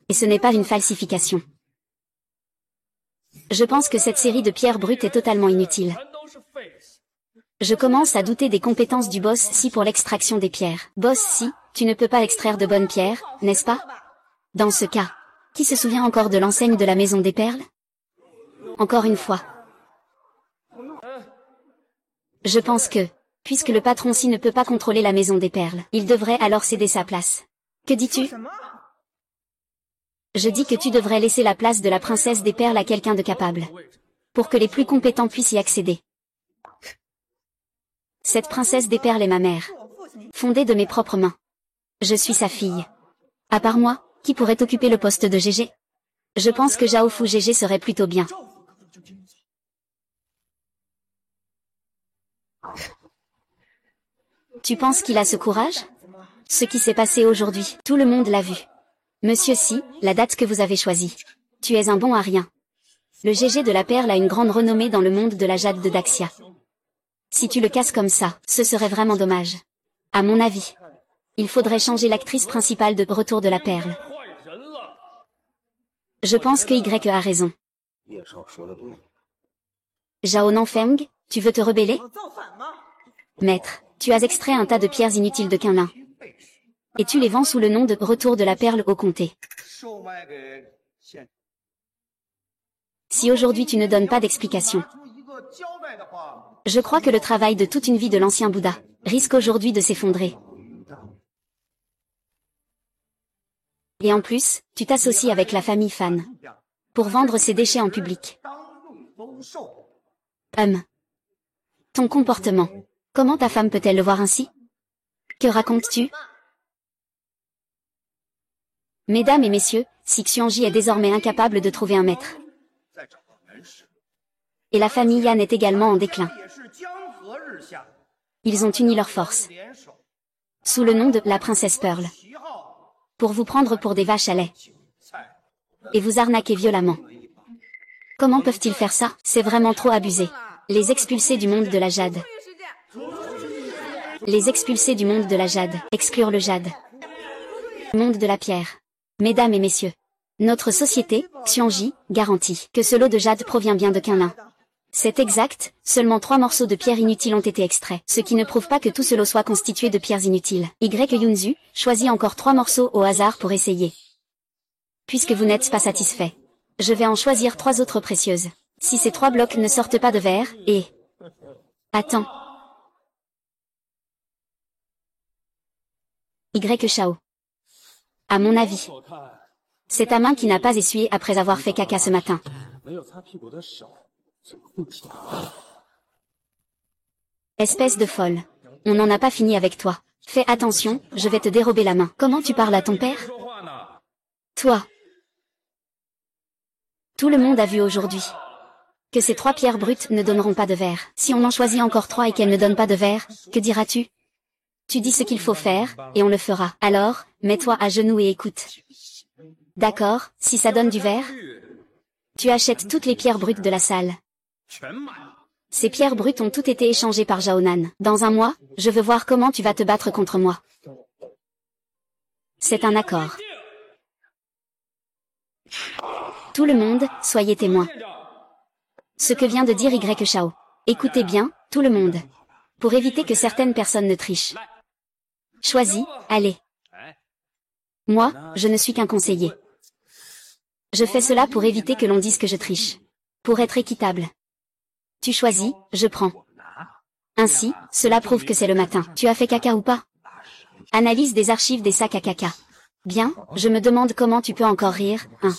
Et ce n'est pas une falsification. Je pense que cette série de pierres brutes est totalement inutile. Je commence à douter des compétences du boss Si pour l'extraction des pierres. Boss Si, tu ne peux pas extraire de bonnes pierres, n'est-ce pas? Dans ce cas, qui se souvient encore de l'enseigne de la Maison des Perles? Encore une fois. Je pense que, puisque le patron Si ne peut pas contrôler la Maison des Perles, il devrait alors céder sa place. Que dis-tu? Je dis que tu devrais laisser la place de la princesse des Perles à quelqu'un de capable. Pour que les plus compétents puissent y accéder. Cette princesse des Perles est ma mère. Fondée de mes propres mains. Je suis sa fille. À part moi, qui pourrait occuper le poste de GG? Je pense que Zhao GG serait plutôt bien. Tu penses qu'il a ce courage? Ce qui s'est passé aujourd'hui, tout le monde l'a vu. Monsieur Si, la date que vous avez choisie. Tu es un bon à rien. Le GG de la Perle a une grande renommée dans le monde de la jade de Daxia. Si tu le casses comme ça, ce serait vraiment dommage. À mon avis, il faudrait changer l'actrice principale de Retour de la Perle. Je pense que Y a raison. Zhao Nanfeng, tu veux te rebeller? Maître, tu as extrait un tas de pierres inutiles de Quinlin. Et tu les vends sous le nom de Retour de la Perle au comté. Si aujourd'hui tu ne donnes pas d'explication, je crois que le travail de toute une vie de l'ancien Bouddha risque aujourd'hui de s'effondrer. Et en plus, tu t'associes avec la famille Fan pour vendre ces déchets en public. Ton comportement. Comment ta femme peut-elle le voir ainsi? Que racontes-tu? Mesdames et messieurs, Si Xuanji est désormais incapable de trouver un maître. Et la famille Yan est également en déclin. Ils ont uni leurs forces. Sous le nom de la princesse Pearl. Pour vous prendre pour des vaches à lait. Et vous arnaquer violemment. Comment peuvent-ils faire ça? C'est vraiment trop abusé. Les expulser du monde de la jade. Les expulser du monde de la jade. Exclure le jade. Monde de la pierre. Mesdames et messieurs. Notre société, Xuanji, garantit que ce lot de jade provient bien de Quinlin. C'est exact, seulement 3 morceaux de pierres inutiles ont été extraits, ce qui ne prouve pas que tout ce lot soit constitué de pierres inutiles. Yunzu, choisis encore 3 morceaux au hasard pour essayer. Puisque vous n'êtes pas satisfait, je vais en choisir 3 autres précieuses. Si ces 3 blocs ne sortent pas de verre, et... Attends. Shao. À mon avis, C'est ta main qui n'a pas essuyé après avoir fait caca ce matin. Espèce de folle. On n'en a pas fini avec toi. Fais attention, je vais te dérober la main. Comment tu parles à ton père? Toi. Tout le monde a vu aujourd'hui que ces 3 pierres brutes ne donneront pas de verre. Si on en choisit encore 3 et qu'elles ne donnent pas de verre, que diras-tu? Tu dis ce qu'il faut faire, et on le fera. Alors, mets-toi à genoux et écoute. D'accord, si ça donne du verre, tu achètes toutes les pierres brutes de la salle. Ces pierres brutes ont toutes été échangées par Jaonan. Dans un mois, je veux voir comment tu vas te battre contre moi. C'est un accord. Tout le monde, soyez témoins. Ce que vient de dire Y Shao. Écoutez bien, tout le monde. Pour éviter que certaines personnes ne trichent. Choisis, allez. Moi, je ne suis qu'un conseiller. Je fais cela pour éviter que l'on dise que je triche. Pour être équitable. Tu choisis, je prends. Ainsi, cela prouve que c'est le matin. Tu as fait caca ou pas? Analyse des archives des sacs à caca. Bien, je me demande comment tu peux encore rire, hein.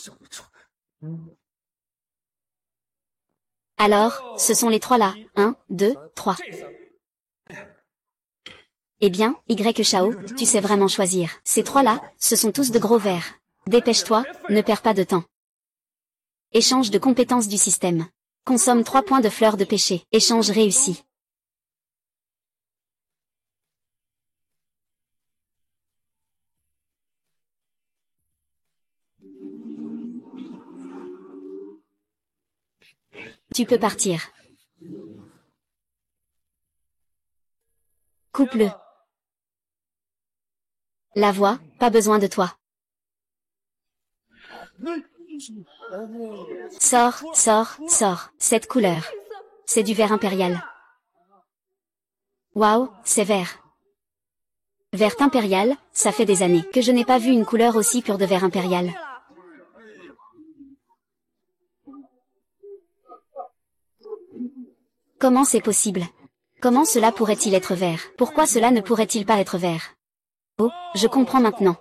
Alors, ce sont les 3 là. 1, 2, 3. Eh bien, Y Shao, tu sais vraiment choisir. Ces 3 là, ce sont tous de gros vers. Dépêche-toi, ne perds pas de temps. Échange de compétences du système. Consomme 3 points de fleurs de péché. Échange réussi. Tu peux partir. Coupe-le. La voix, pas besoin de toi. Sors, sors, sors. Cette couleur. C'est du vert impérial. Waouh, c'est vert. Vert impérial, ça fait des années que je n'ai pas vu une couleur aussi pure de vert impérial. Comment c'est possible? Comment cela pourrait-il être vert? Pourquoi cela ne pourrait-il pas être vert? Oh, je comprends maintenant.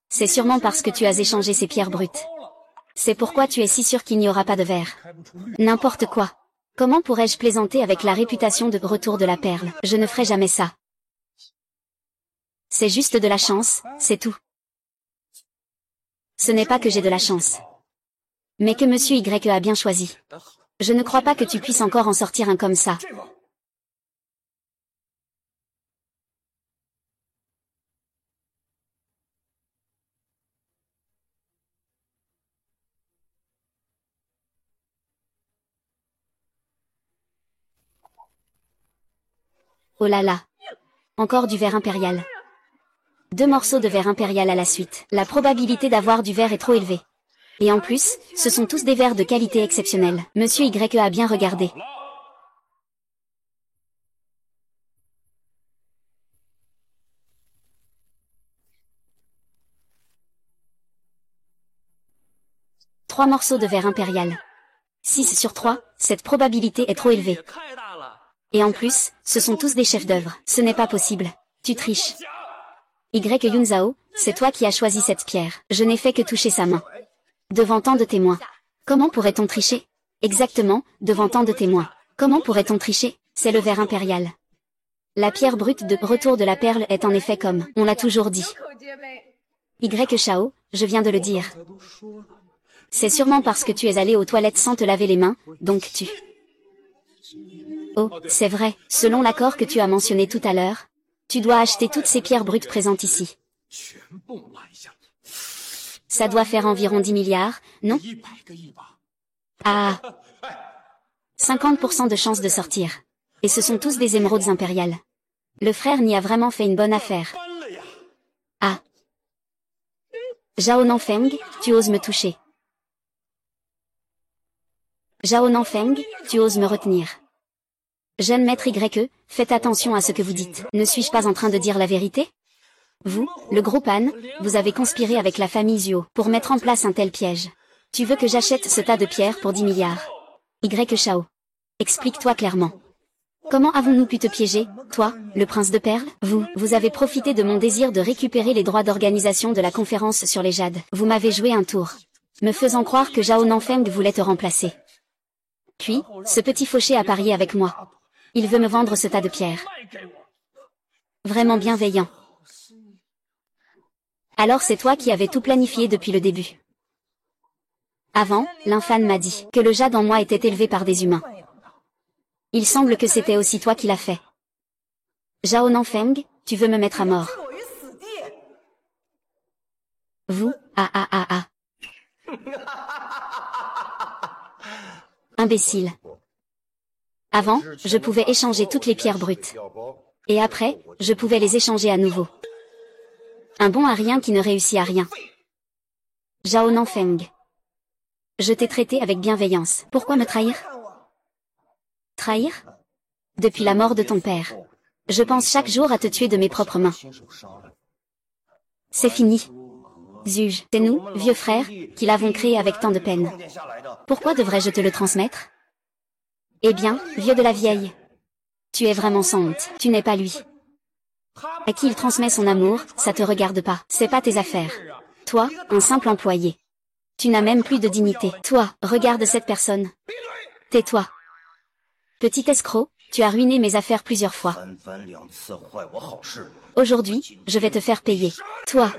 C'est sûrement parce que tu as échangé ces pierres brutes. C'est pourquoi tu es si sûr qu'il n'y aura pas de verre. N'importe quoi. Comment pourrais-je plaisanter avec la réputation de retour de la perle? Je ne ferai jamais ça. C'est juste de la chance, c'est tout. Ce n'est pas que j'ai de la chance. Mais que Monsieur Y a bien choisi. Je ne crois pas que tu puisses encore en sortir un comme ça. Oh là là. Encore du verre impérial. 2 morceaux de verre impérial à la suite. La probabilité d'avoir du verre est trop élevée. Et en plus, ce sont tous des verres de qualité exceptionnelle. Monsieur Y a bien regardé. Trois morceaux de verre impérial. 6 sur 3, cette probabilité est trop élevée. Et en plus, ce sont tous des chefs d'œuvre. Ce n'est pas possible. Tu triches. Y Yunzao, c'est toi qui as choisi cette pierre. Je n'ai fait que toucher sa main. Devant tant de témoins. Comment pourrait-on tricher? Exactement, devant tant de témoins. Comment pourrait-on tricher? C'est le verre impérial. La pierre brute de retour de la perle est en effet comme, on l'a toujours dit. Y Shao, je viens de le dire. C'est sûrement parce que tu es allé aux toilettes sans te laver les mains, donc tu... Oh, c'est vrai, selon l'accord que tu as mentionné tout à l'heure, tu dois acheter toutes ces pierres brutes présentes ici. Ça doit faire environ 10 milliards, non? Ah, 50% de chances de sortir. Et ce sont tous des émeraudes impériales. Le frère n'y a vraiment fait une bonne affaire. Ah. Zhao Nanfeng, tu oses me toucher. Zhao Nanfeng, tu oses me retenir. Jeune maître Y, faites attention à ce que vous dites. Ne suis-je pas en train de dire la vérité? Vous, le groupe Han, vous avez conspiré avec la famille Zuo pour mettre en place un tel piège. Tu veux que j'achète ce tas de pierres pour 10 milliards? Y Shao. Explique-toi clairement. Comment avons-nous pu te piéger, toi, le prince de perles? Vous avez profité de mon désir de récupérer les droits d'organisation de la conférence sur les jades. Vous m'avez joué un tour, me faisant croire que Zhao Nanfeng voulait te remplacer. Puis, ce petit fauché a parié avec moi. Il veut me vendre ce tas de pierres. Vraiment bienveillant. Alors c'est toi qui avais tout planifié depuis le début. Avant, l'infâme m'a dit que le jade en moi était élevé par des humains. Il semble que c'était aussi toi qui l'as fait. Zhao Nanfeng, tu veux me mettre à mort. Vous, Imbécile. Avant, je pouvais échanger toutes les pierres brutes. Et après, je pouvais les échanger à nouveau. Un bon à rien qui ne réussit à rien. Zhao Nanfeng. Je t'ai traité avec bienveillance. Pourquoi me trahir? Trahir? Depuis la mort de ton père. Je pense chaque jour à te tuer de mes propres mains. C'est fini. Zuge, c'est nous, vieux frères, qui l'avons créé avec tant de peine. Pourquoi devrais-je te le transmettre? Eh bien, vieux de la vieille. Tu es vraiment sans honte. Tu n'es pas lui. À qui il transmet son amour, ça te regarde pas. C'est pas tes affaires. Toi, un simple employé. Tu n'as même plus de dignité. Toi, regarde cette personne. Tais-toi. Petit escroc, tu as ruiné mes affaires plusieurs fois. Aujourd'hui, je vais te faire payer. Toi.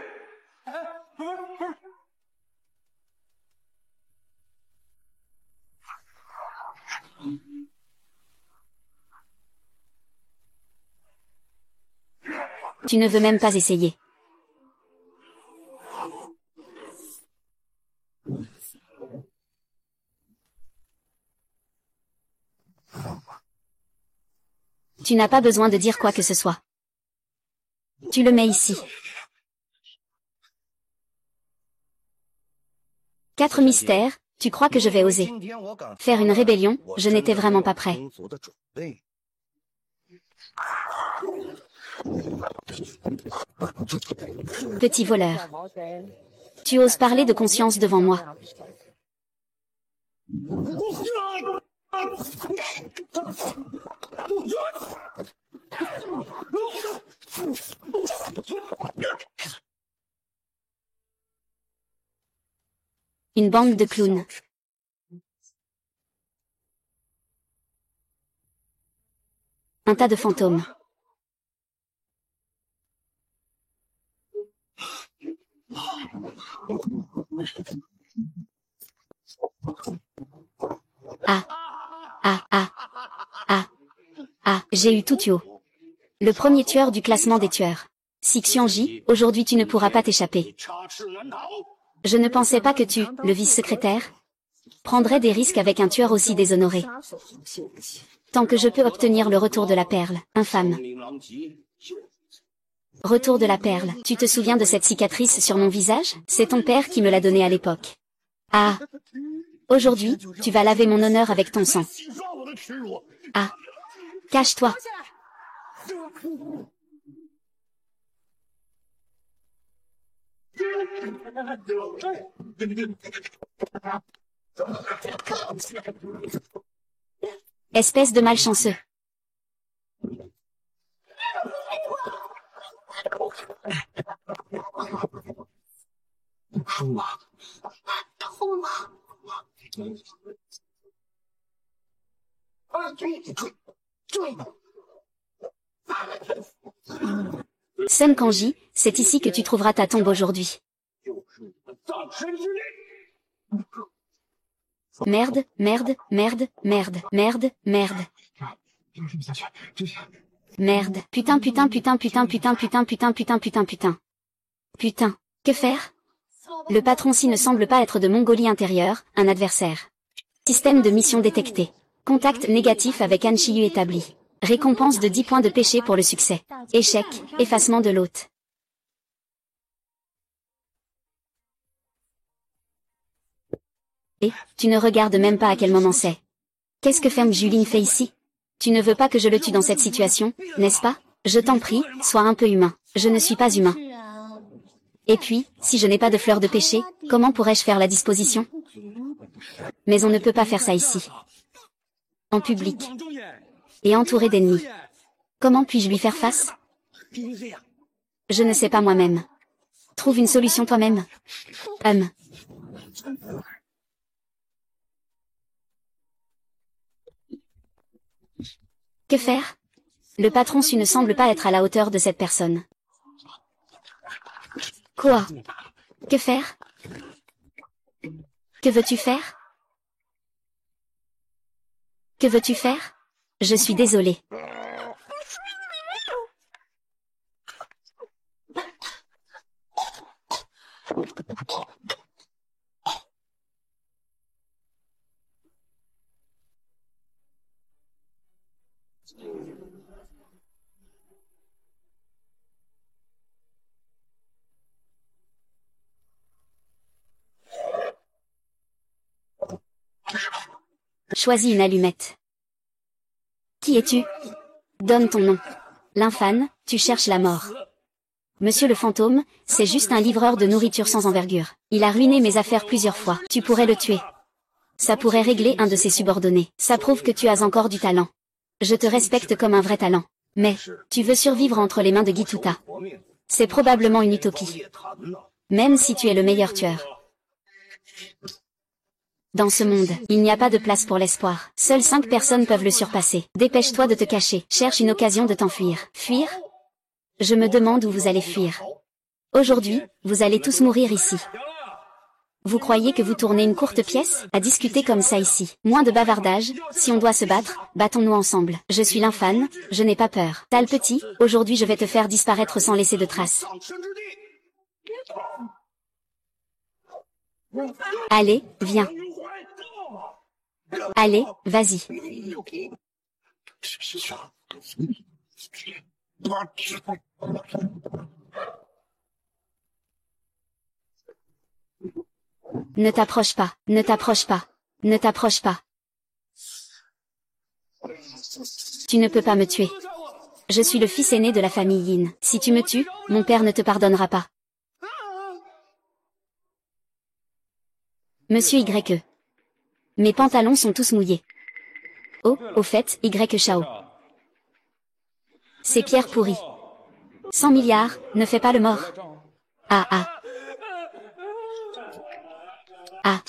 Tu ne veux même pas essayer. Tu n'as pas besoin de dire quoi que ce soit. Tu le mets ici. 4 mystères, tu crois que je vais oser faire une rébellion? Je n'étais vraiment pas prêt. Petit voleur. Tu oses parler de conscience devant moi. Une bande de clowns. Un tas de fantômes. J'ai eu Tutio. Le premier tueur du classement des tueurs. Si Xiangji, aujourd'hui tu ne pourras pas t'échapper. Je ne pensais pas que tu, le vice-secrétaire, prendrais des risques avec un tueur aussi déshonoré. Tant que je peux obtenir le retour de la perle, infâme. Retour de la perle, tu te souviens de cette cicatrice sur mon visage? C'est ton père qui me l'a donnée à l'époque. Ah. Aujourd'hui, tu vas laver mon honneur avec ton sang. Ah. Cache-toi. Espèce de malchanceux. Sun Kanji, c'est ici que tu trouveras ta tombe aujourd'hui. Merde, merde, merde, merde, merde, merde. Merde, putain, putain, putain, putain, putain, putain, putain, putain, putain, putain. Putain, que faire? Le patron-ci ne semble pas être de Mongolie intérieure, un adversaire. Système de mission détecté. Contact négatif avec Han Shiyu établi. Récompense de 10 points de péché pour le succès. Échec, effacement de l'hôte. Et, tu ne regardes même pas à quel moment c'est. Qu'est-ce que Feng Julin fait ici? Tu ne veux pas que je le tue dans cette situation, n'est-ce pas? Je t'en prie, sois un peu humain. Je ne suis pas humain. Et puis, si je n'ai pas de fleur de péché, comment pourrais-je faire la disposition? Mais on ne peut pas faire ça ici. En public. et entouré d'ennemis. Comment puis-je lui faire face? Je ne sais pas moi-même. Trouve une solution toi-même. Que faire? Le patron Su ne semble pas être à la hauteur de cette personne. Quoi? Que faire? Que veux-tu faire? Que veux-tu faire? Je suis désolé. Choisis une allumette. Qui es-tu? Donne ton nom. L'infâme, tu cherches la mort. Monsieur le fantôme, c'est juste un livreur de nourriture sans envergure. Il a ruiné mes affaires plusieurs fois. Tu pourrais le tuer. Ça pourrait régler un de ses subordonnés. Ça prouve que tu as encore du talent. Je te respecte comme un vrai talent. Mais, tu veux survivre entre les mains de Gituta. C'est probablement une utopie. Même si tu es le meilleur tueur. Dans ce monde, il n'y a pas de place pour l'espoir. Seules 5 personnes peuvent le surpasser. Dépêche-toi de te cacher. Cherche une occasion de t'enfuir. Fuir? Je me demande où vous allez fuir. Aujourd'hui, vous allez tous mourir ici. Vous croyez que vous tournez une courte pièce? À discuter comme ça ici. Moins de bavardage, si on doit se battre, battons-nous ensemble. Je suis l'infâme, je n'ai pas peur. Tal petit, aujourd'hui je vais te faire disparaître sans laisser de traces. Allez, viens. Allez, vas-y. Ne t'approche pas, ne t'approche pas, ne t'approche pas. Tu ne peux pas me tuer. Je suis le fils aîné de la famille Yin. Si tu me tues, mon père ne te pardonnera pas. Monsieur Y. Mes pantalons sont tous mouillés. Oh, au fait, Y Shao. C'est pierre pourrie. 100 milliards, ne fais pas le mort. Ah ah. Ah.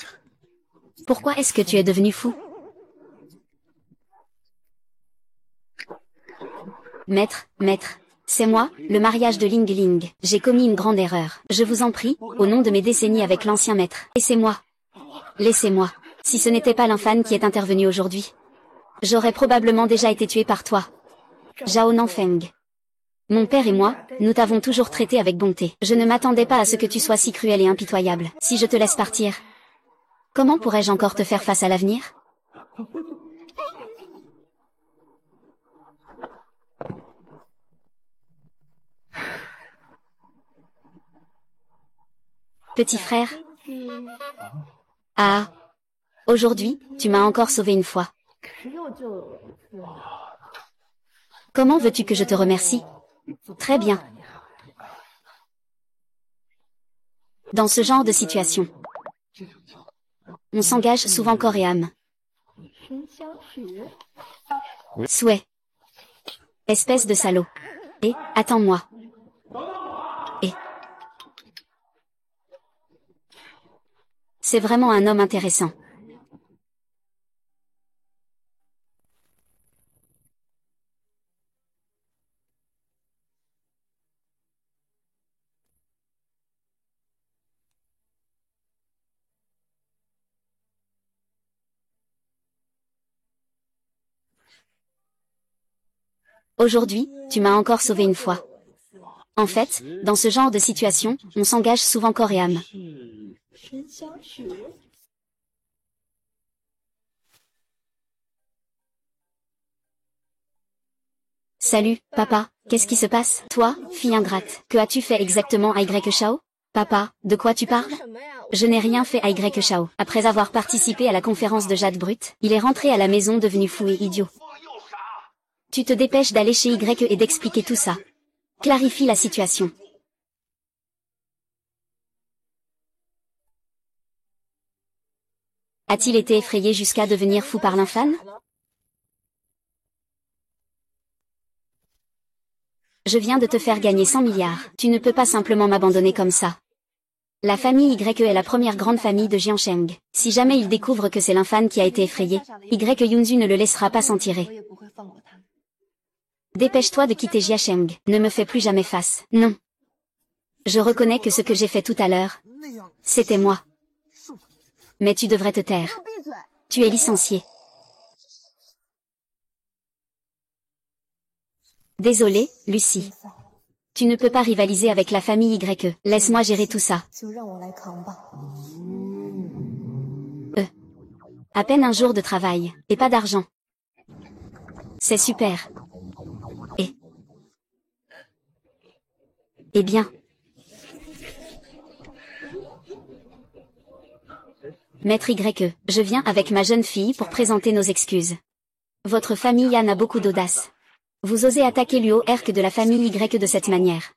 Pourquoi est-ce que tu es devenu fou? Maître, c'est moi, le mariage de Ling Ling. J'ai commis une grande erreur. Je vous en prie, au nom de mes décennies avec l'ancien maître. Laissez-moi. Laissez-moi. Si ce n'était pas l'infâme qui est intervenu aujourd'hui, j'aurais probablement déjà été tué par toi. Zhao Nanfeng. Mon père et moi, nous t'avons toujours traité avec bonté. Je ne m'attendais pas à ce que tu sois si cruel et impitoyable. Si je te laisse partir, comment pourrais-je encore te faire face à l'avenir? Petit frère. Ah. Aujourd'hui, tu m'as encore sauvé une fois. Comment veux-tu que je te remercie? Très bien. Dans ce genre de situation, on s'engage souvent corps et âme. Souhait. Espèce de salaud. Et, attends-moi. Et. C'est vraiment un homme intéressant. Aujourd'hui, tu m'as encore sauvé une fois. En fait, dans ce genre de situation, on s'engage souvent corps et âme. Salut, papa, qu'est-ce qui se passe? Toi, fille ingrate, que as-tu fait exactement à Y Shao? Papa, de quoi tu parles? Je n'ai rien fait à Y Shao. Après avoir participé à la conférence de Jade Brut, il est rentré à la maison devenu fou et idiot. Tu te dépêches d'aller chez Y et d'expliquer tout ça. Clarifie la situation. A-t-il été effrayé jusqu'à devenir fou par l'infâme? Je viens de te faire gagner 100 milliards. Tu ne peux pas simplement m'abandonner comme ça. La famille YE est la première grande famille de Jiansheng. Si jamais il découvre que c'est l'infâme qui a été effrayé, Yunzu ne le laissera pas s'en tirer. Dépêche-toi de quitter Jiansheng. Ne me fais plus jamais face. Non. Je reconnais que ce que j'ai fait tout à l'heure, c'était moi. Mais tu devrais te taire. Tu es licencié. Désolée, Lucie. Tu ne peux pas rivaliser avec la famille YE. Laisse-moi gérer tout ça. À peine un jour de travail, et pas d'argent. C'est super. Eh bien. Maître YE, je viens avec ma jeune fille pour présenter nos excuses. Votre famille Yann a beaucoup d'audace. Vous osez attaquer Luo Erk de la famille Y de cette manière.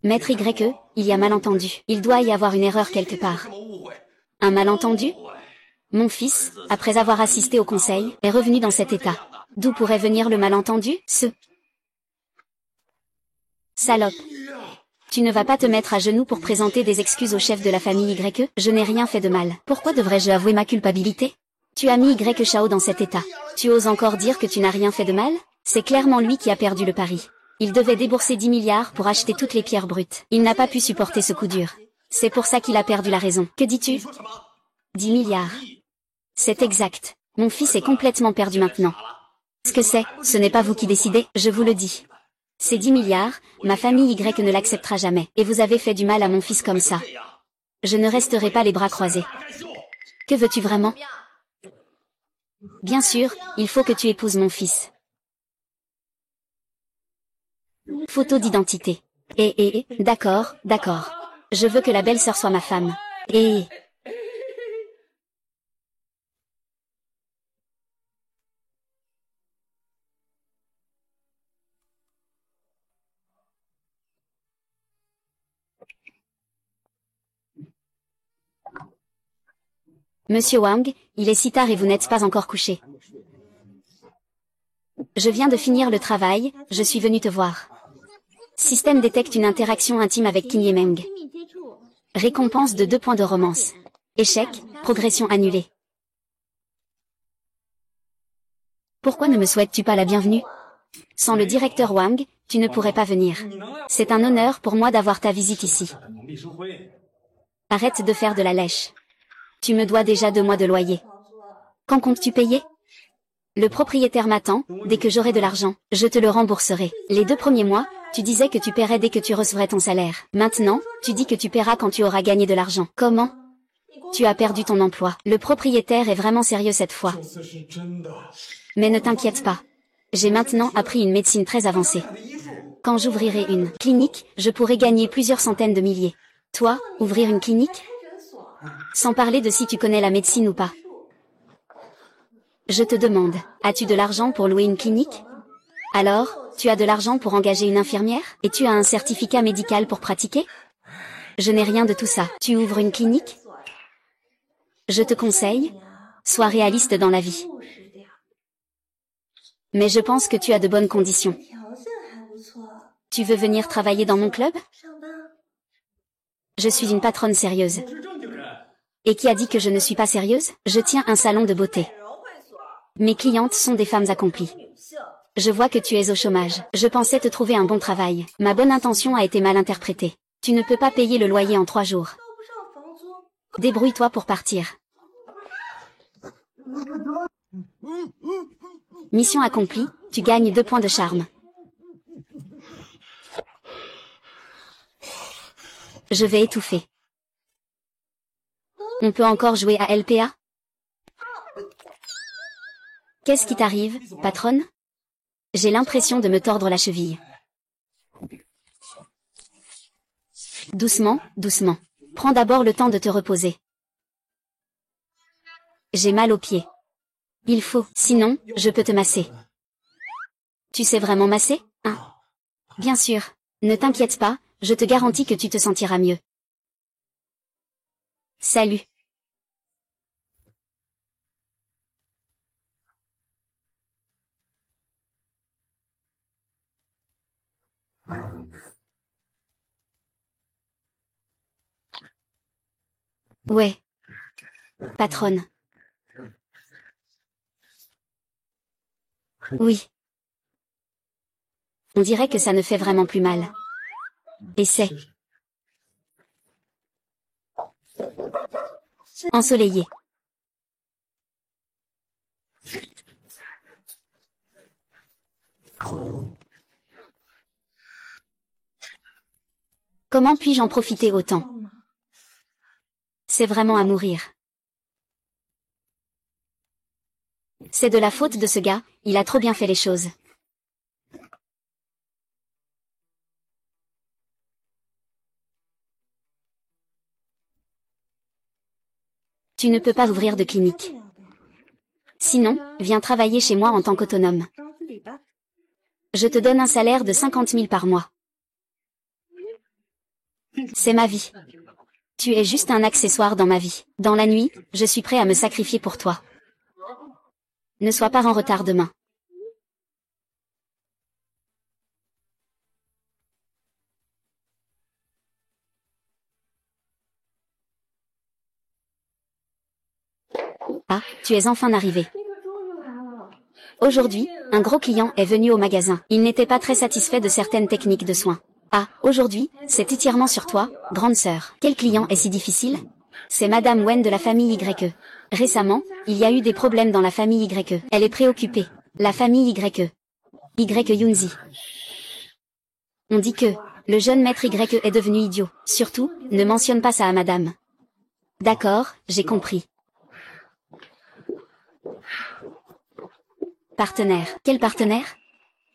Maître YE, il y a malentendu. Il doit y avoir une erreur quelque part. Un malentendu? Mon fils, après avoir assisté au conseil, est revenu dans cet état. D'où pourrait venir le malentendu? Salope. Tu ne vas pas te mettre à genoux pour présenter des excuses au chef de la famille YE? Je n'ai rien fait de mal. Pourquoi devrais-je avouer ma culpabilité? Tu as mis Y Shao dans cet état. Tu oses encore dire que tu n'as rien fait de mal? C'est clairement lui qui a perdu le pari. Il devait débourser 10 milliards pour acheter toutes les pierres brutes. Il n'a pas pu supporter ce coup dur. C'est pour ça qu'il a perdu la raison. Que dis-tu? 10 milliards. C'est exact. Mon fils est complètement perdu maintenant. Ce que c'est, ce n'est pas vous qui décidez, je vous le dis. Ces 10 milliards, ma famille Y ne l'acceptera jamais. Et vous avez fait du mal à mon fils comme ça. Je ne resterai pas les bras croisés. Que veux-tu vraiment? Bien sûr, il faut que tu épouses mon fils. Photo d'identité. D'accord, d'accord. Je veux que la belle-sœur soit ma femme. Monsieur Wang, il est si tard et vous n'êtes pas encore couché. Je viens de finir le travail, je suis venu te voir. Système détecte une interaction intime avec Qin Yemeng. Récompense de 2 points de romance. Échec, progression annulée. Pourquoi ne me souhaites-tu pas la bienvenue? Sans le directeur Wang, tu ne pourrais pas venir. C'est un honneur pour moi d'avoir ta visite ici. Arrête de faire de la lèche. Tu me dois déjà 2 mois de loyer. Quand comptes-tu payer? Le propriétaire m'attend, dès que j'aurai de l'argent, je te le rembourserai. Les 2 premiers mois, tu disais que tu paierais dès que tu recevrais ton salaire. Maintenant, tu dis que tu paieras quand tu auras gagné de l'argent. Comment? Tu as perdu ton emploi. Le propriétaire est vraiment sérieux cette fois. Mais ne t'inquiète pas. J'ai maintenant appris une médecine très avancée. Quand j'ouvrirai une clinique, je pourrai gagner plusieurs centaines de milliers. Toi, ouvrir une clinique? Sans parler de si tu connais la médecine ou pas. Je te demande, as-tu de l'argent pour louer une clinique? Alors, tu as de l'argent pour engager une infirmière? Et tu as un certificat médical pour pratiquer? Je n'ai rien de tout ça. Tu ouvres une clinique? Je te conseille, sois réaliste dans la vie. Mais je pense que tu as de bonnes conditions. Tu veux venir travailler dans mon club? Je suis une patronne sérieuse. Et qui a dit que je ne suis pas sérieuse? Je tiens un salon de beauté. Mes clientes sont des femmes accomplies. Je vois que tu es au chômage. Je pensais te trouver un bon travail. Ma bonne intention a été mal interprétée. Tu ne peux pas payer le loyer en 3 jours. Débrouille-toi pour partir. Mission accomplie, tu gagnes 2 points de charme. Je vais étouffer. On peut encore jouer à LPA? Qu'est-ce qui t'arrive, patronne? J'ai l'impression de me tordre la cheville. Doucement, doucement. Prends d'abord le temps de te reposer. J'ai mal aux pieds. Il faut, sinon, je peux te masser. Tu sais vraiment masser, hein? Bien sûr. Ne t'inquiète pas, je te garantis que tu te sentiras mieux. Salut. Ouais. Patronne. Oui. On dirait que ça ne fait vraiment plus mal. Et c'est ensoleillé. Comment puis-je en profiter autant? C'est vraiment à mourir. C'est de la faute de ce gars, il a trop bien fait les choses. Tu ne peux pas ouvrir de clinique. Sinon, viens travailler chez moi en tant qu'autonome. Je te donne un salaire de 50 000 par mois. C'est ma vie. Tu es juste un accessoire dans ma vie. Dans la nuit, je suis prêt à me sacrifier pour toi. Ne sois pas en retard demain. Ah, tu es enfin arrivé. Aujourd'hui, un gros client est venu au magasin. Il n'était pas très satisfait de certaines techniques de soins. Ah, aujourd'hui, c'est étirement sur toi, grande sœur. Quel client est si difficile? C'est Madame Wen de la famille YE. Récemment, il y a eu des problèmes dans la famille YE. Elle est préoccupée. La famille YE. Yunzi. On dit que le jeune maître YE est devenu idiot. Surtout, ne mentionne pas ça à madame. D'accord, j'ai compris. Partenaire. Quel partenaire?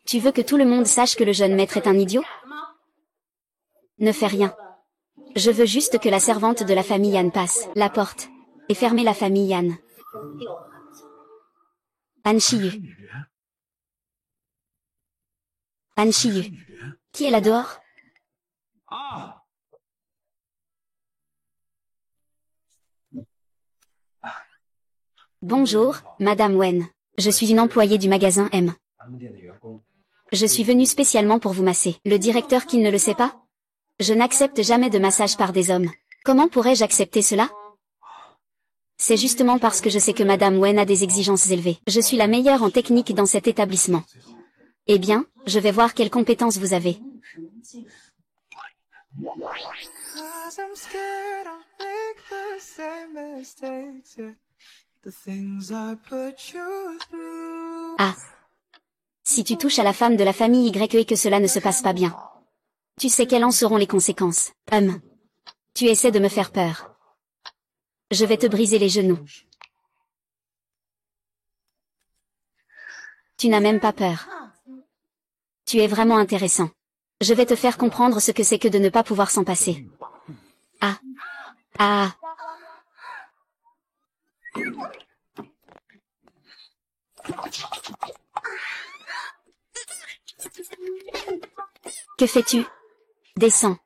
Tu veux que tout le monde sache que le jeune maître est un idiot? Ne fais rien. Je veux juste que la servante de la famille Yan passe la porte et fermer la famille Yan. Han Shiyu. Han Shiyu. Qui est là dehors? Bonjour, Madame Wen. Je suis une employée du magasin M. Je suis venue spécialement pour vous masser. Le directeur qui ne le sait pas? Je n'accepte jamais de massage par des hommes. Comment pourrais-je accepter cela? C'est justement parce que je sais que Madame Wen a des exigences élevées. Je suis la meilleure en technique dans cet établissement. Eh bien, je vais voir quelles compétences vous avez. Ah. Si tu touches à la femme de la famille YE et que cela ne se passe pas bien, tu sais quelles en seront les conséquences. Tu essaies de me faire peur. Je vais te briser les genoux. Tu n'as même pas peur. Tu es vraiment intéressant. Je vais te faire comprendre ce que c'est que de ne pas pouvoir s'en passer. Ah. Ah. Que fais-tu? Descends.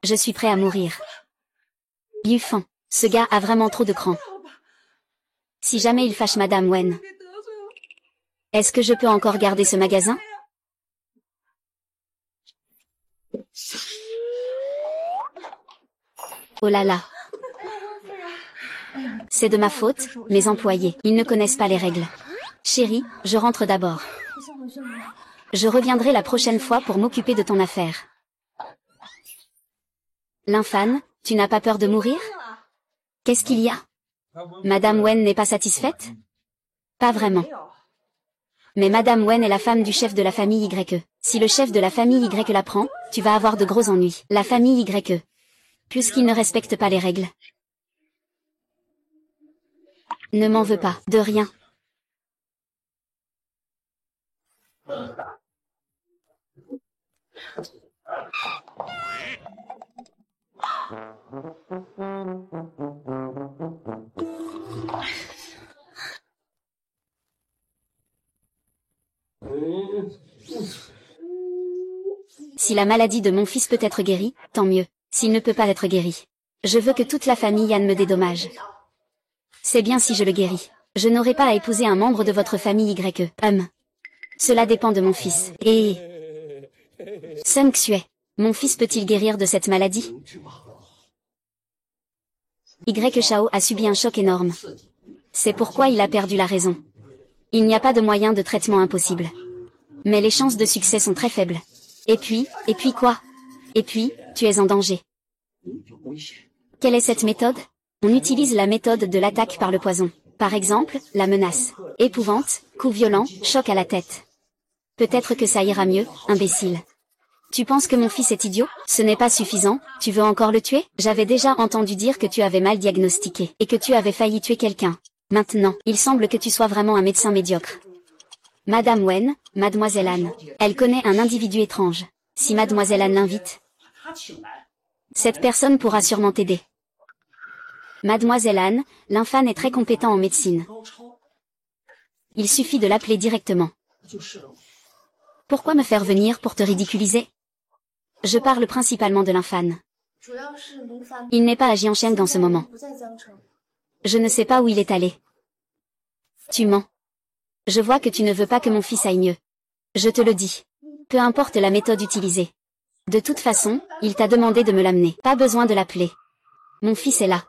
Je suis prêt à mourir. Yufan, ce gars a vraiment trop de cran. Si jamais il fâche Madame Wen, est-ce que je peux encore garder ce magasin? Oh là là. C'est de ma faute, mes employés, ils ne connaissent pas les règles. Chérie, je rentre d'abord. Je reviendrai la prochaine fois pour m'occuper de ton affaire. L'infâme, tu n'as pas peur de mourir? Qu'est-ce qu'il y a? Madame Wen n'est pas satisfaite? Pas vraiment. Mais Madame Wen est la femme du chef de la famille YE. Si le chef de la famille Y l'apprend, tu vas avoir de gros ennuis. La famille YE. Puisqu'il ne respecte pas les règles. Ne m'en veux pas, de rien. Si la maladie de mon fils peut être guérie, tant mieux. S'il ne peut pas être guéri, je veux que toute la famille Yan me dédommage. C'est bien si je le guéris. Je n'aurai pas à épouser un membre de votre famille YE. Cela dépend de mon fils. Et... Sun Xue, mon fils peut-il guérir de cette maladie? Y Shao a subi un choc énorme. C'est pourquoi il a perdu la raison. Il n'y a pas de moyen de traitement impossible. Mais les chances de succès sont très faibles. Et puis quoi? Et puis, tu es en danger. Quelle est cette méthode? On utilise la méthode de l'attaque par le poison. Par exemple, la menace. Épouvante, coup violent, choc à la tête. Peut-être que ça ira mieux, imbécile. Tu penses que mon fils est idiot? Ce n'est pas suffisant, tu veux encore le tuer? J'avais déjà entendu dire que tu avais mal diagnostiqué, et que tu avais failli tuer quelqu'un. Maintenant, il semble que tu sois vraiment un médecin médiocre. Madame Wen, Mademoiselle Anne. Elle connaît un individu étrange. Si Mademoiselle Anne l'invite, cette personne pourra sûrement t'aider. Mademoiselle Anne, l'infâne est très compétent en médecine. Il suffit de l'appeler directement. Pourquoi me faire venir pour te ridiculiser? Je parle principalement de l'infâne. Il n'est pas à Jiangsheng dans ce moment. Je ne sais pas où il est allé. Tu mens. Je vois que tu ne veux pas que mon fils aille mieux. Je te le dis. Peu importe la méthode utilisée. De toute façon, il t'a demandé de me l'amener. Pas besoin de l'appeler. Mon fils est là.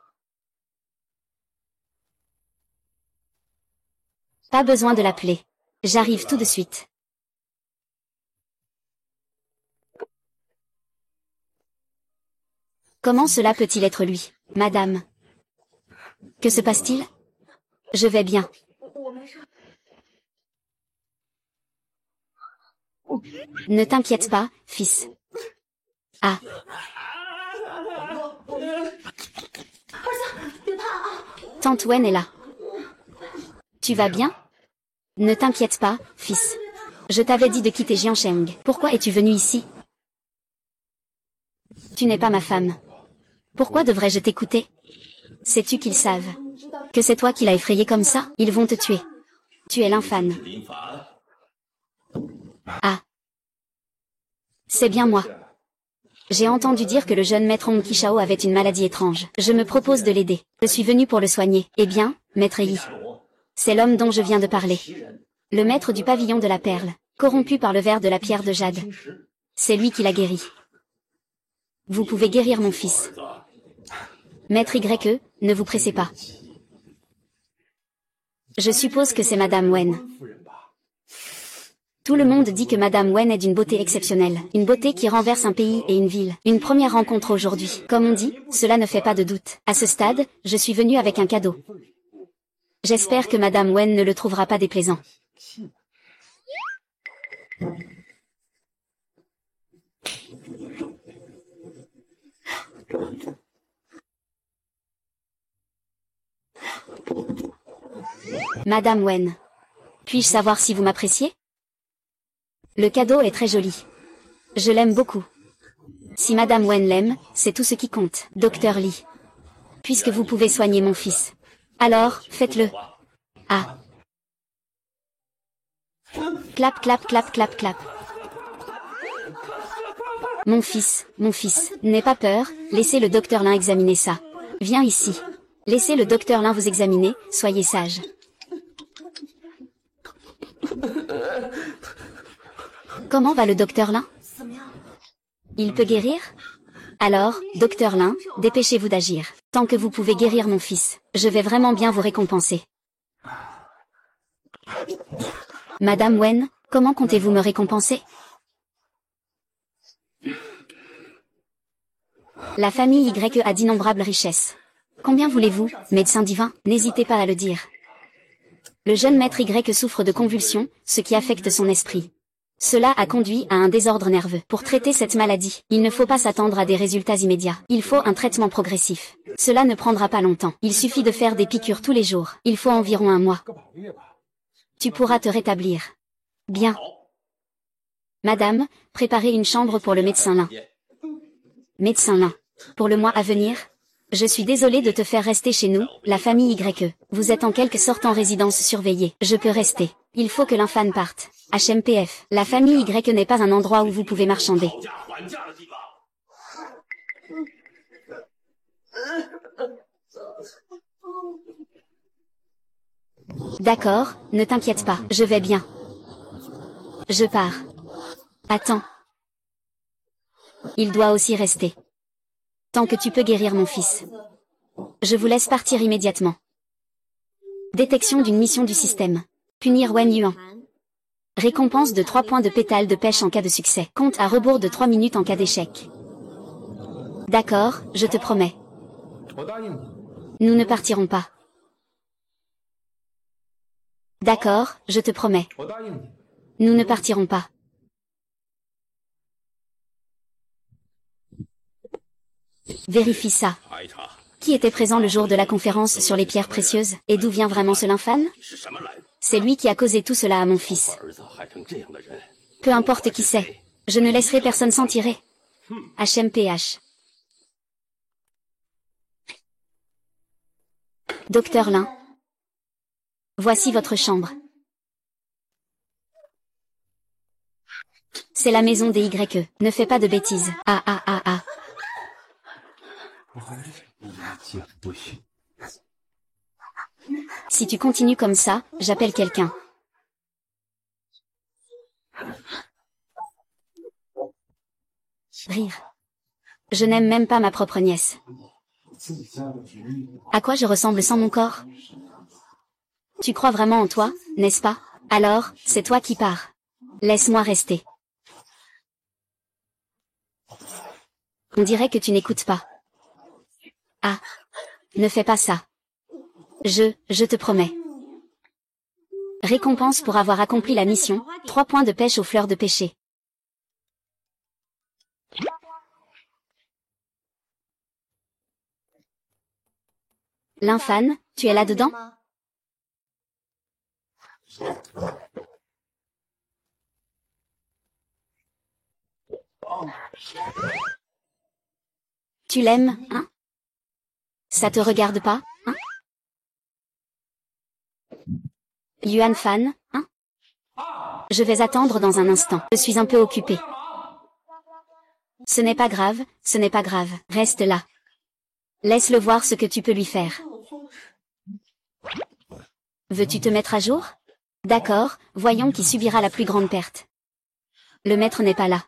Pas besoin de l'appeler. J'arrive tout de suite. Comment cela peut-il être lui, madame? Que se passe-t-il? Je vais bien. Ne t'inquiète pas, fils. Ah. Tante Wen est là. Tu vas bien? Ne t'inquiète pas, fils. Je t'avais dit de quitter Jiangsheng. Pourquoi es-tu venu ici? Tu n'es pas ma femme. Pourquoi devrais-je t'écouter? Sais-tu qu'ils savent que c'est toi qui l'as effrayé comme ça? Ils vont te tuer. Tu es l'infâme. Ah. C'est bien moi. J'ai entendu dire que le jeune maître Hong Qishao avait une maladie étrange. Je me propose de l'aider. Je suis venu pour le soigner. Eh bien, maître Yi. C'est l'homme dont je viens de parler. Le maître du pavillon de la perle, corrompu par le ver de la pierre de jade. C'est lui qui l'a guéri. Vous pouvez guérir mon fils. Maître YE, ne vous pressez pas. Je suppose que c'est Madame Wen. Tout le monde dit que Madame Wen est d'une beauté exceptionnelle, une beauté qui renverse un pays et une ville. Une première rencontre aujourd'hui. Comme on dit, cela ne fait pas de doute. À ce stade, je suis venu avec un cadeau. J'espère que Madame Wen ne le trouvera pas déplaisant. Madame Wen. Puis-je savoir si vous m'appréciez? Le cadeau est très joli. Je l'aime beaucoup. Si Madame Wen l'aime, c'est tout ce qui compte. Docteur Li. Puisque vous pouvez soigner mon fils. Alors, faites-le. Ah. Clap, clap, clap, clap, clap. Mon fils, n'aie pas peur, laissez le docteur Lin examiner ça. Viens ici. Laissez le docteur Lin vous examiner, soyez sage. Comment va le docteur Lin? Il peut guérir? Alors, docteur Lin, dépêchez-vous d'agir. Tant que vous pouvez guérir mon fils, je vais vraiment bien vous récompenser. Madame Wen, comment comptez-vous me récompenser? La famille Y a d'innombrables richesses. Combien voulez-vous, médecin divin? N'hésitez pas à le dire. Le jeune maître Y souffre de convulsions, ce qui affecte son esprit. Cela a conduit à un désordre nerveux. Pour traiter cette maladie, il ne faut pas s'attendre à des résultats immédiats. Il faut un traitement progressif. Cela ne prendra pas longtemps. Il suffit de faire des piqûres tous les jours. Il faut environ 1 mois. Tu pourras te rétablir. Bien. Madame, préparez une chambre pour le médecin Lin. Médecin Lin. Pour le mois à venir? Je suis désolé de te faire rester chez nous, la famille YE. Vous êtes en quelque sorte en résidence surveillée. Je peux rester. Il faut que l'infâme parte. HMPF. La famille Y n'est pas un endroit où vous pouvez marchander. D'accord, ne t'inquiète pas, je vais bien. Je pars. Attends. Il doit aussi rester. Tant que tu peux guérir mon fils. Je vous laisse partir immédiatement. Détection d'une mission du système. Punir Wen Yuan. Récompense de 3 points de pétale de pêche en cas de succès. Compte à rebours de 3 minutes en cas d'échec. D'accord, je te promets. Nous ne partirons pas. D'accord, je te promets. Nous ne partirons pas. Vérifie ça. Qui était présent le jour de la conférence sur les pierres précieuses, et d'où vient vraiment ce lymphane? C'est lui qui a causé tout cela à mon fils. Peu importe qui c'est. Je ne laisserai personne s'en tirer. HMPH. Docteur Lin. Voici votre chambre. C'est la maison des YE. Ne fais pas de bêtises. Ah ah ah ah. Si tu continues comme ça, j'appelle quelqu'un. Rire. Je n'aime même pas ma propre nièce. À quoi je ressemble sans mon corps? Tu crois vraiment en toi, n'est-ce pas? Alors, c'est toi qui pars. Laisse-moi rester. On dirait que tu n'écoutes pas. Ah. Ne fais pas ça. Je te promets. Récompense pour avoir accompli la mission, 3 points de pêche aux fleurs de péché. Lymphane, tu es là-dedans? Tu l'aimes, hein? Ça te regarde pas, hein? Yuan Fan, hein? Je vais attendre dans un instant. Je suis un peu occupé. Ce n'est pas grave, ce n'est pas grave. Reste là. Laisse-le voir ce que tu peux lui faire. Veux-tu te mettre à jour? D'accord, voyons qui subira la plus grande perte. Le maître n'est pas là.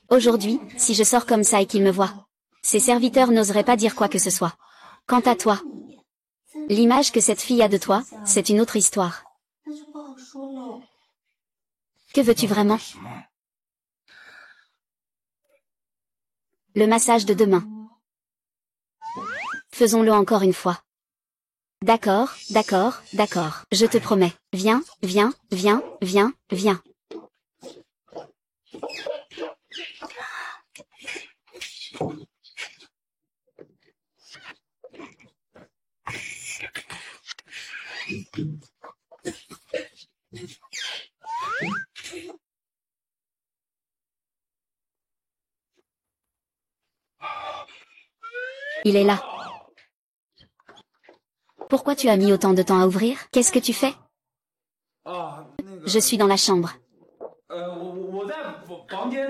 Aujourd'hui, si je sors comme ça et qu'il me voit, ses serviteurs n'oseraient pas dire quoi que ce soit. Quant à toi, l'image que cette fille a de toi, c'est une autre histoire. Que veux-tu vraiment? Le massage de demain. Faisons-le encore une fois. D'accord, d'accord, d'accord. Je te promets. Viens, viens, viens, viens, viens. Il est là. Pourquoi tu as mis autant de temps à ouvrir? Qu'est-ce que tu fais? Je suis dans la chambre.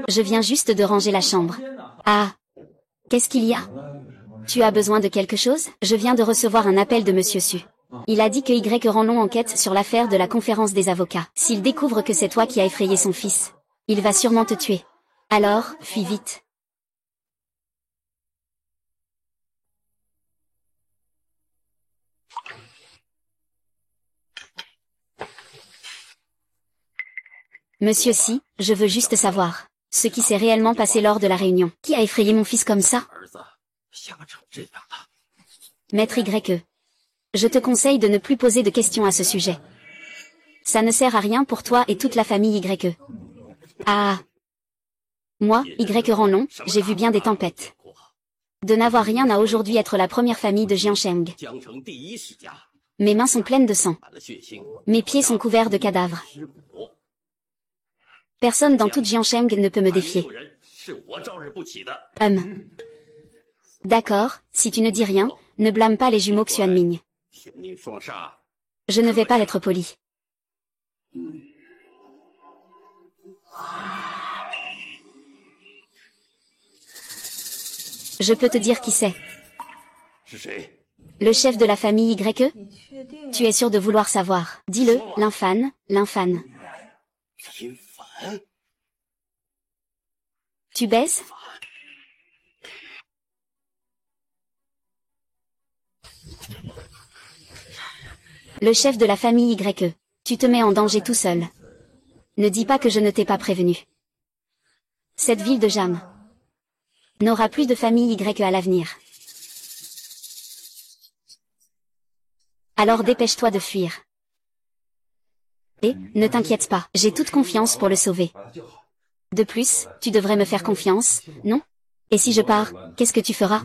Je viens juste de ranger la chambre. Ah. Qu'est-ce qu'il y a? Tu as besoin de quelque chose? Je viens de recevoir un appel de Monsieur Su. Il a dit que Y Ranlong enquête sur l'affaire de la conférence des avocats. S'il découvre que c'est toi qui as effrayé son fils, il va sûrement te tuer. Alors, fuis vite. Monsieur Si, je veux juste savoir ce qui s'est réellement passé lors de la réunion. Qui a effrayé mon fils comme ça? Maître YE. Je te conseille de ne plus poser de questions à ce sujet. Ça ne sert à rien pour toi et toute la famille YE. Ah. Moi, Y Ranlong, j'ai vu bien des tempêtes. De n'avoir rien à aujourd'hui être la première famille de Jiansheng. Mes mains sont pleines de sang. Mes pieds sont couverts de cadavres. Personne dans toute Jiansheng ne peut me défier. D'accord, si tu ne dis rien, ne blâme pas les jumeaux Xuanming. Je ne vais pas être poli. Je peux te dire qui c'est. Le chef de la famille YE? Tu es sûr de vouloir savoir? Dis-le, l'infâne, l'infâne. Tu baises? Le chef de la famille YE. Tu te mets en danger tout seul. Ne dis pas que je ne t'ai pas prévenu. Cette ville de Jam n'aura plus de famille YE à l'avenir. Alors dépêche-toi de fuir. Et, ne t'inquiète pas, j'ai toute confiance pour le sauver. De plus, tu devrais me faire confiance, non? Et si je pars, qu'est-ce que tu feras?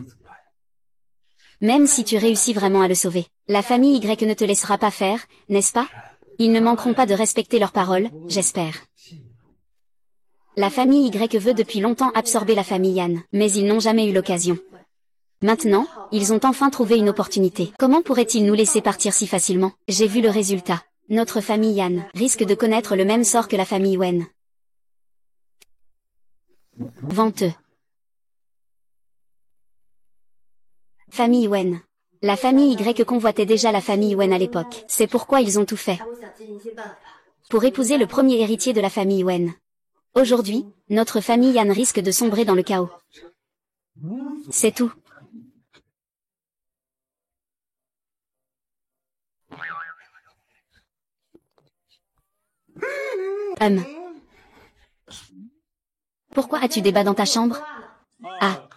Même si tu réussis vraiment à le sauver, la famille Y ne te laissera pas faire, n'est-ce pas? Ils ne manqueront pas de respecter leurs paroles, j'espère. La famille Y veut depuis longtemps absorber la famille Yan, mais ils n'ont jamais eu l'occasion. Maintenant, ils ont enfin trouvé une opportunité. Comment pourraient-ils nous laisser partir si facilement? J'ai vu le résultat. Notre famille Yan risque de connaître le même sort que la famille Wen. Venteux. Famille Wen. La famille Y convoitait déjà la famille Wen à l'époque. C'est pourquoi ils ont tout fait pour épouser le premier héritier de la famille Wen. Aujourd'hui, notre famille Yan risque de sombrer dans le chaos. C'est tout. Pourquoi as-tu des bas dans ta chambre? Ah.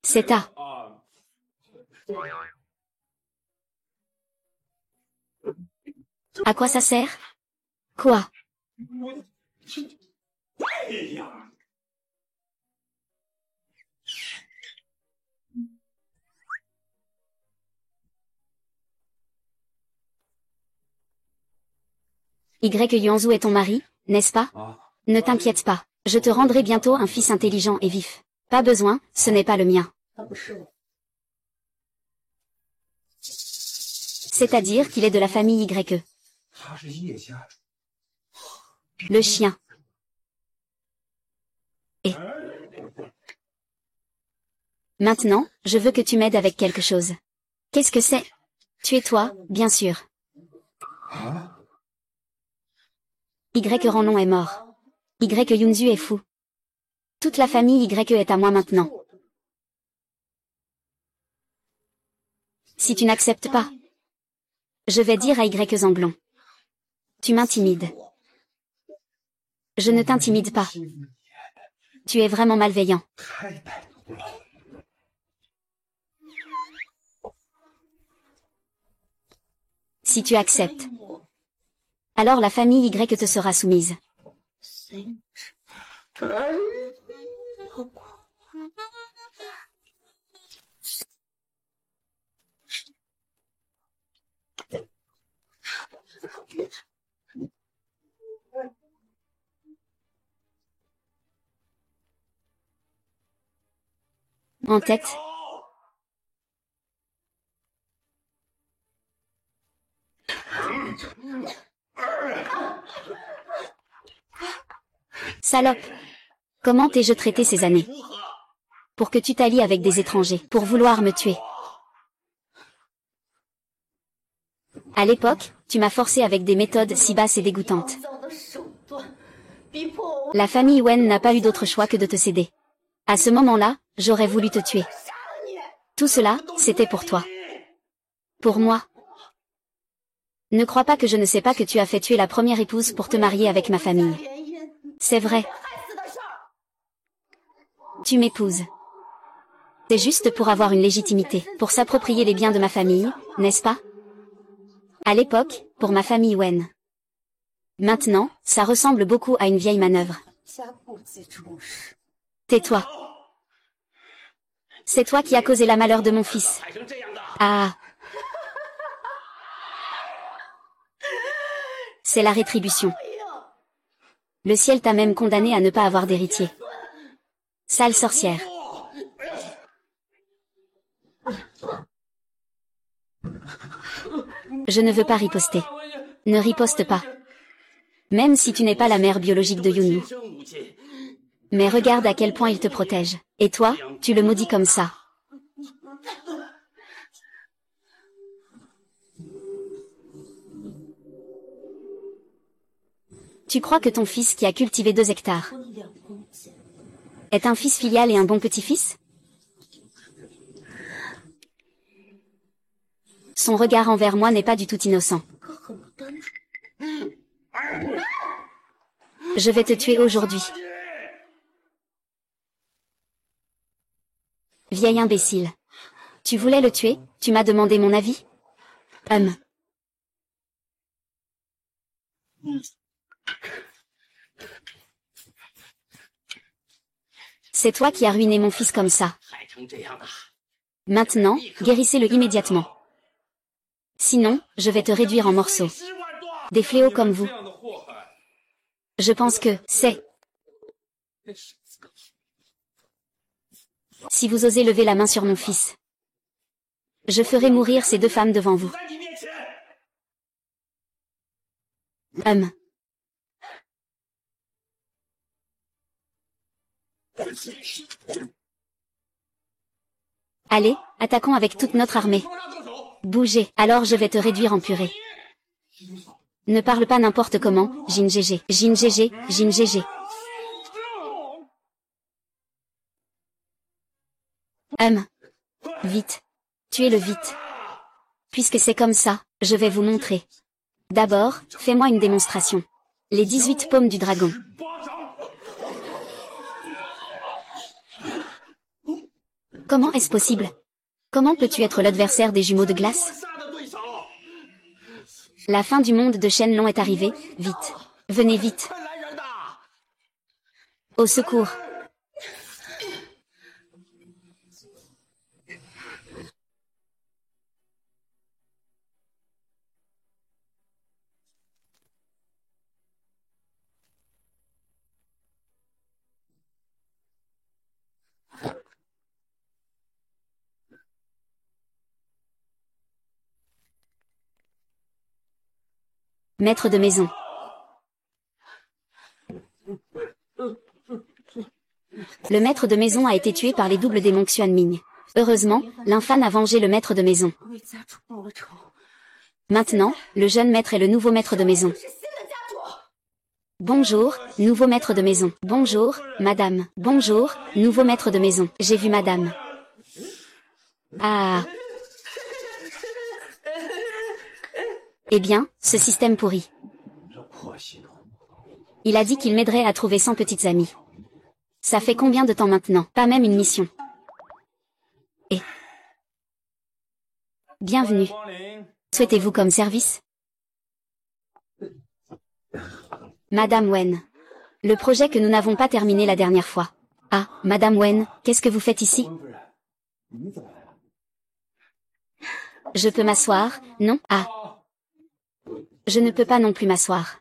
C'est ta. À quoi ça sert? Quoi? Yuanzhu est ton mari, n'est-ce pas? Ne t'inquiète pas, je te rendrai bientôt un fils intelligent et vif. Pas besoin, ce n'est pas le mien. C'est-à-dire qu'il est de la famille YE. Le chien. Et maintenant, je veux que tu m'aides avec quelque chose. Qu'est-ce que c'est? Tu es toi, bien sûr. Ranlong est mort. Yuanzhu est fou. Toute la famille YE est à moi maintenant. Si tu n'acceptes pas, je vais dire à Zanglong. Tu m'intimides. Je ne t'intimide pas. Tu es vraiment malveillant. Si tu acceptes, alors la famille Y te sera soumise. En tête. Salope. Comment t'ai-je traité ces années? Pour que tu t'allies avec des étrangers, pour vouloir me tuer. À l'époque, tu m'as forcé avec des méthodes si basses et dégoûtantes. La famille Wen n'a pas eu d'autre choix que de te céder. À ce moment-là, j'aurais voulu te tuer. Tout cela, c'était pour toi. Pour moi. Ne crois pas que je ne sais pas que tu as fait tuer la première épouse pour te marier avec ma famille. C'est vrai. Tu m'épouses. C'est juste pour avoir une légitimité, pour s'approprier les biens de ma famille, n'est-ce pas? À l'époque, pour ma famille Wen. Maintenant, ça ressemble beaucoup à une vieille manœuvre. Tais-toi. C'est toi qui as causé la malheur de mon fils. Ah. C'est la rétribution. Le ciel t'a même condamné à ne pas avoir d'héritier. Sale sorcière. Je ne veux pas riposter. Ne riposte pas. Même si tu n'es pas la mère biologique de Yunyu. Mais regarde à quel point il te protège. Et toi, tu le maudis comme ça. Tu crois que ton fils qui a cultivé 2 hectares est un fils filial et un bon petit-fils? Son regard envers moi n'est pas du tout innocent. Je vais te tuer aujourd'hui. Vieil imbécile. Tu voulais le tuer, tu m'as demandé mon avis? C'est toi qui as ruiné mon fils comme ça. Maintenant, guérissez-le immédiatement. Sinon, je vais te réduire en morceaux. Des fléaux comme vous. Je pense que c'est... Si vous osez lever la main sur mon fils, je ferai mourir ces 2 femmes devant vous. Allez, attaquons avec toute notre armée. Bougez, alors je vais te réduire en purée. Ne parle pas n'importe comment, Jin GG, Jin GG, Jin GG. Vite. Tuez-le vite. Puisque c'est comme ça, je vais vous montrer. D'abord, fais-moi une démonstration. Les 18 paumes du dragon. Comment est-ce possible? Comment peux-tu être l'adversaire des jumeaux de glace? La fin du monde de Shenlong est arrivée, vite. Venez vite. Au secours. Maître de maison. Le maître de maison a été tué par les doubles démons Xuanming. Heureusement, l'infâme a vengé le maître de maison. Maintenant, le jeune maître est le nouveau maître de maison. Bonjour, nouveau maître de maison. Bonjour, madame. Bonjour, nouveau maître de maison. J'ai vu madame. Ah. Eh bien, ce système pourri. Il a dit qu'il m'aiderait à trouver 100 petites amies. Ça fait combien de temps maintenant? Pas même une mission. Et... Bienvenue. Souhaitez-vous comme service? Madame Wen. Le projet que nous n'avons pas terminé la dernière fois. Ah, Madame Wen, qu'est-ce que vous faites ici? Je peux m'asseoir, non? Ah. Je ne peux pas non plus m'asseoir.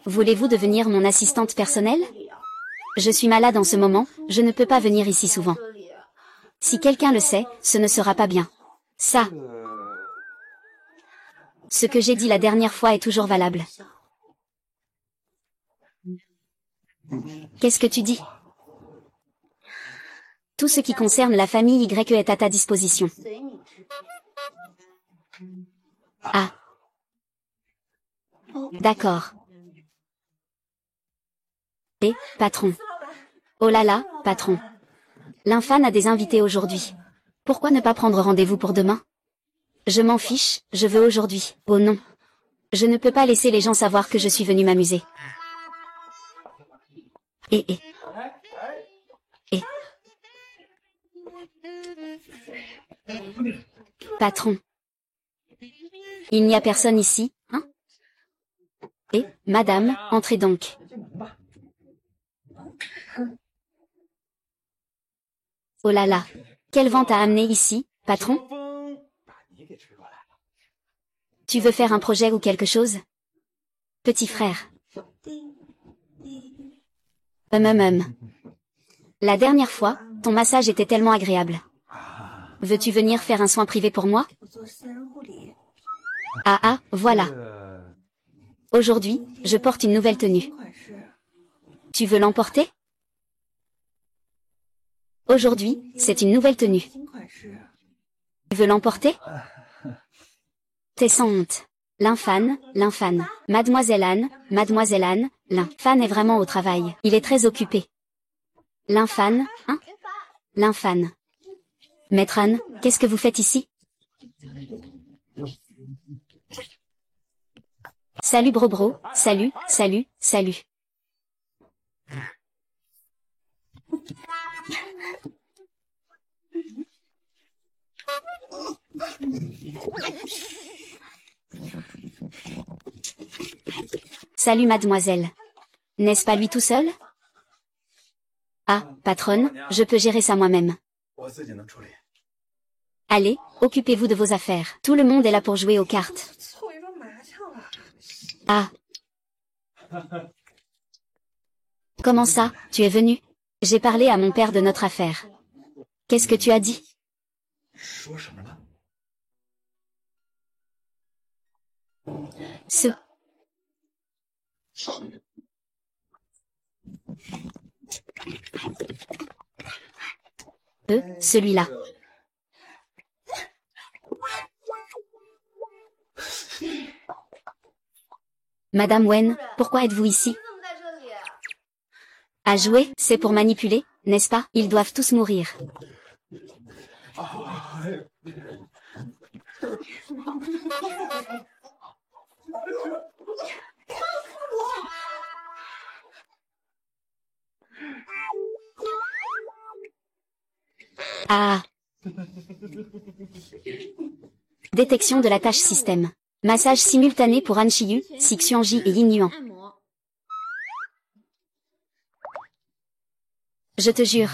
Voulez-vous devenir mon assistante personnelle? Je suis malade en ce moment, je ne peux pas venir ici souvent. Si quelqu'un le sait, ce ne sera pas bien. Ça. Ce que j'ai dit la dernière fois est toujours valable. Qu'est-ce que tu dis? Tout ce qui concerne la famille Y est à ta disposition. Ah. D'accord. Et, patron. Oh là là, patron. L'infâme a des invités aujourd'hui. Pourquoi ne pas prendre rendez-vous pour demain? Je m'en fiche, je veux aujourd'hui. Oh non. Je ne peux pas laisser les gens savoir que je suis venu m'amuser. Et. Patron. Il n'y a personne ici, hein? Et, madame, entrez donc. Oh là là. Quel vent t'a amené ici, patron? Tu veux faire un projet ou quelque chose? Petit frère. La dernière fois, ton massage était tellement agréable. Veux-tu venir faire un soin privé pour moi? Ah, voilà. Aujourd'hui, je porte une nouvelle tenue. Tu veux l'emporter? Aujourd'hui, c'est une nouvelle tenue. Tu veux l'emporter? T'es sans honte. L'infan, l'infan. Mademoiselle Anne, l'infan est vraiment au travail. Il est très occupé. L'infan, hein? L'infan. Maître Anne, qu'est-ce que vous faites ici? Salut Brobro, salut, salut, salut. Salut mademoiselle. N'est-ce pas lui tout seul? Ah, patronne, je peux gérer ça moi-même. Allez, occupez-vous de vos affaires. Tout le monde est là pour jouer aux cartes. Ah. Comment ça, tu es venu? J'ai parlé à mon père de notre affaire. Qu'est-ce que tu as dit? Ce. Celui-là. Madame Wen, pourquoi êtes-vous ici? À jouer, c'est pour manipuler, n'est-ce pas? Ils doivent tous mourir. Ah. Détection de la tâche système. Massage simultané pour Han Shiyu, Six Xuanji et Yin Yuan. Je te jure.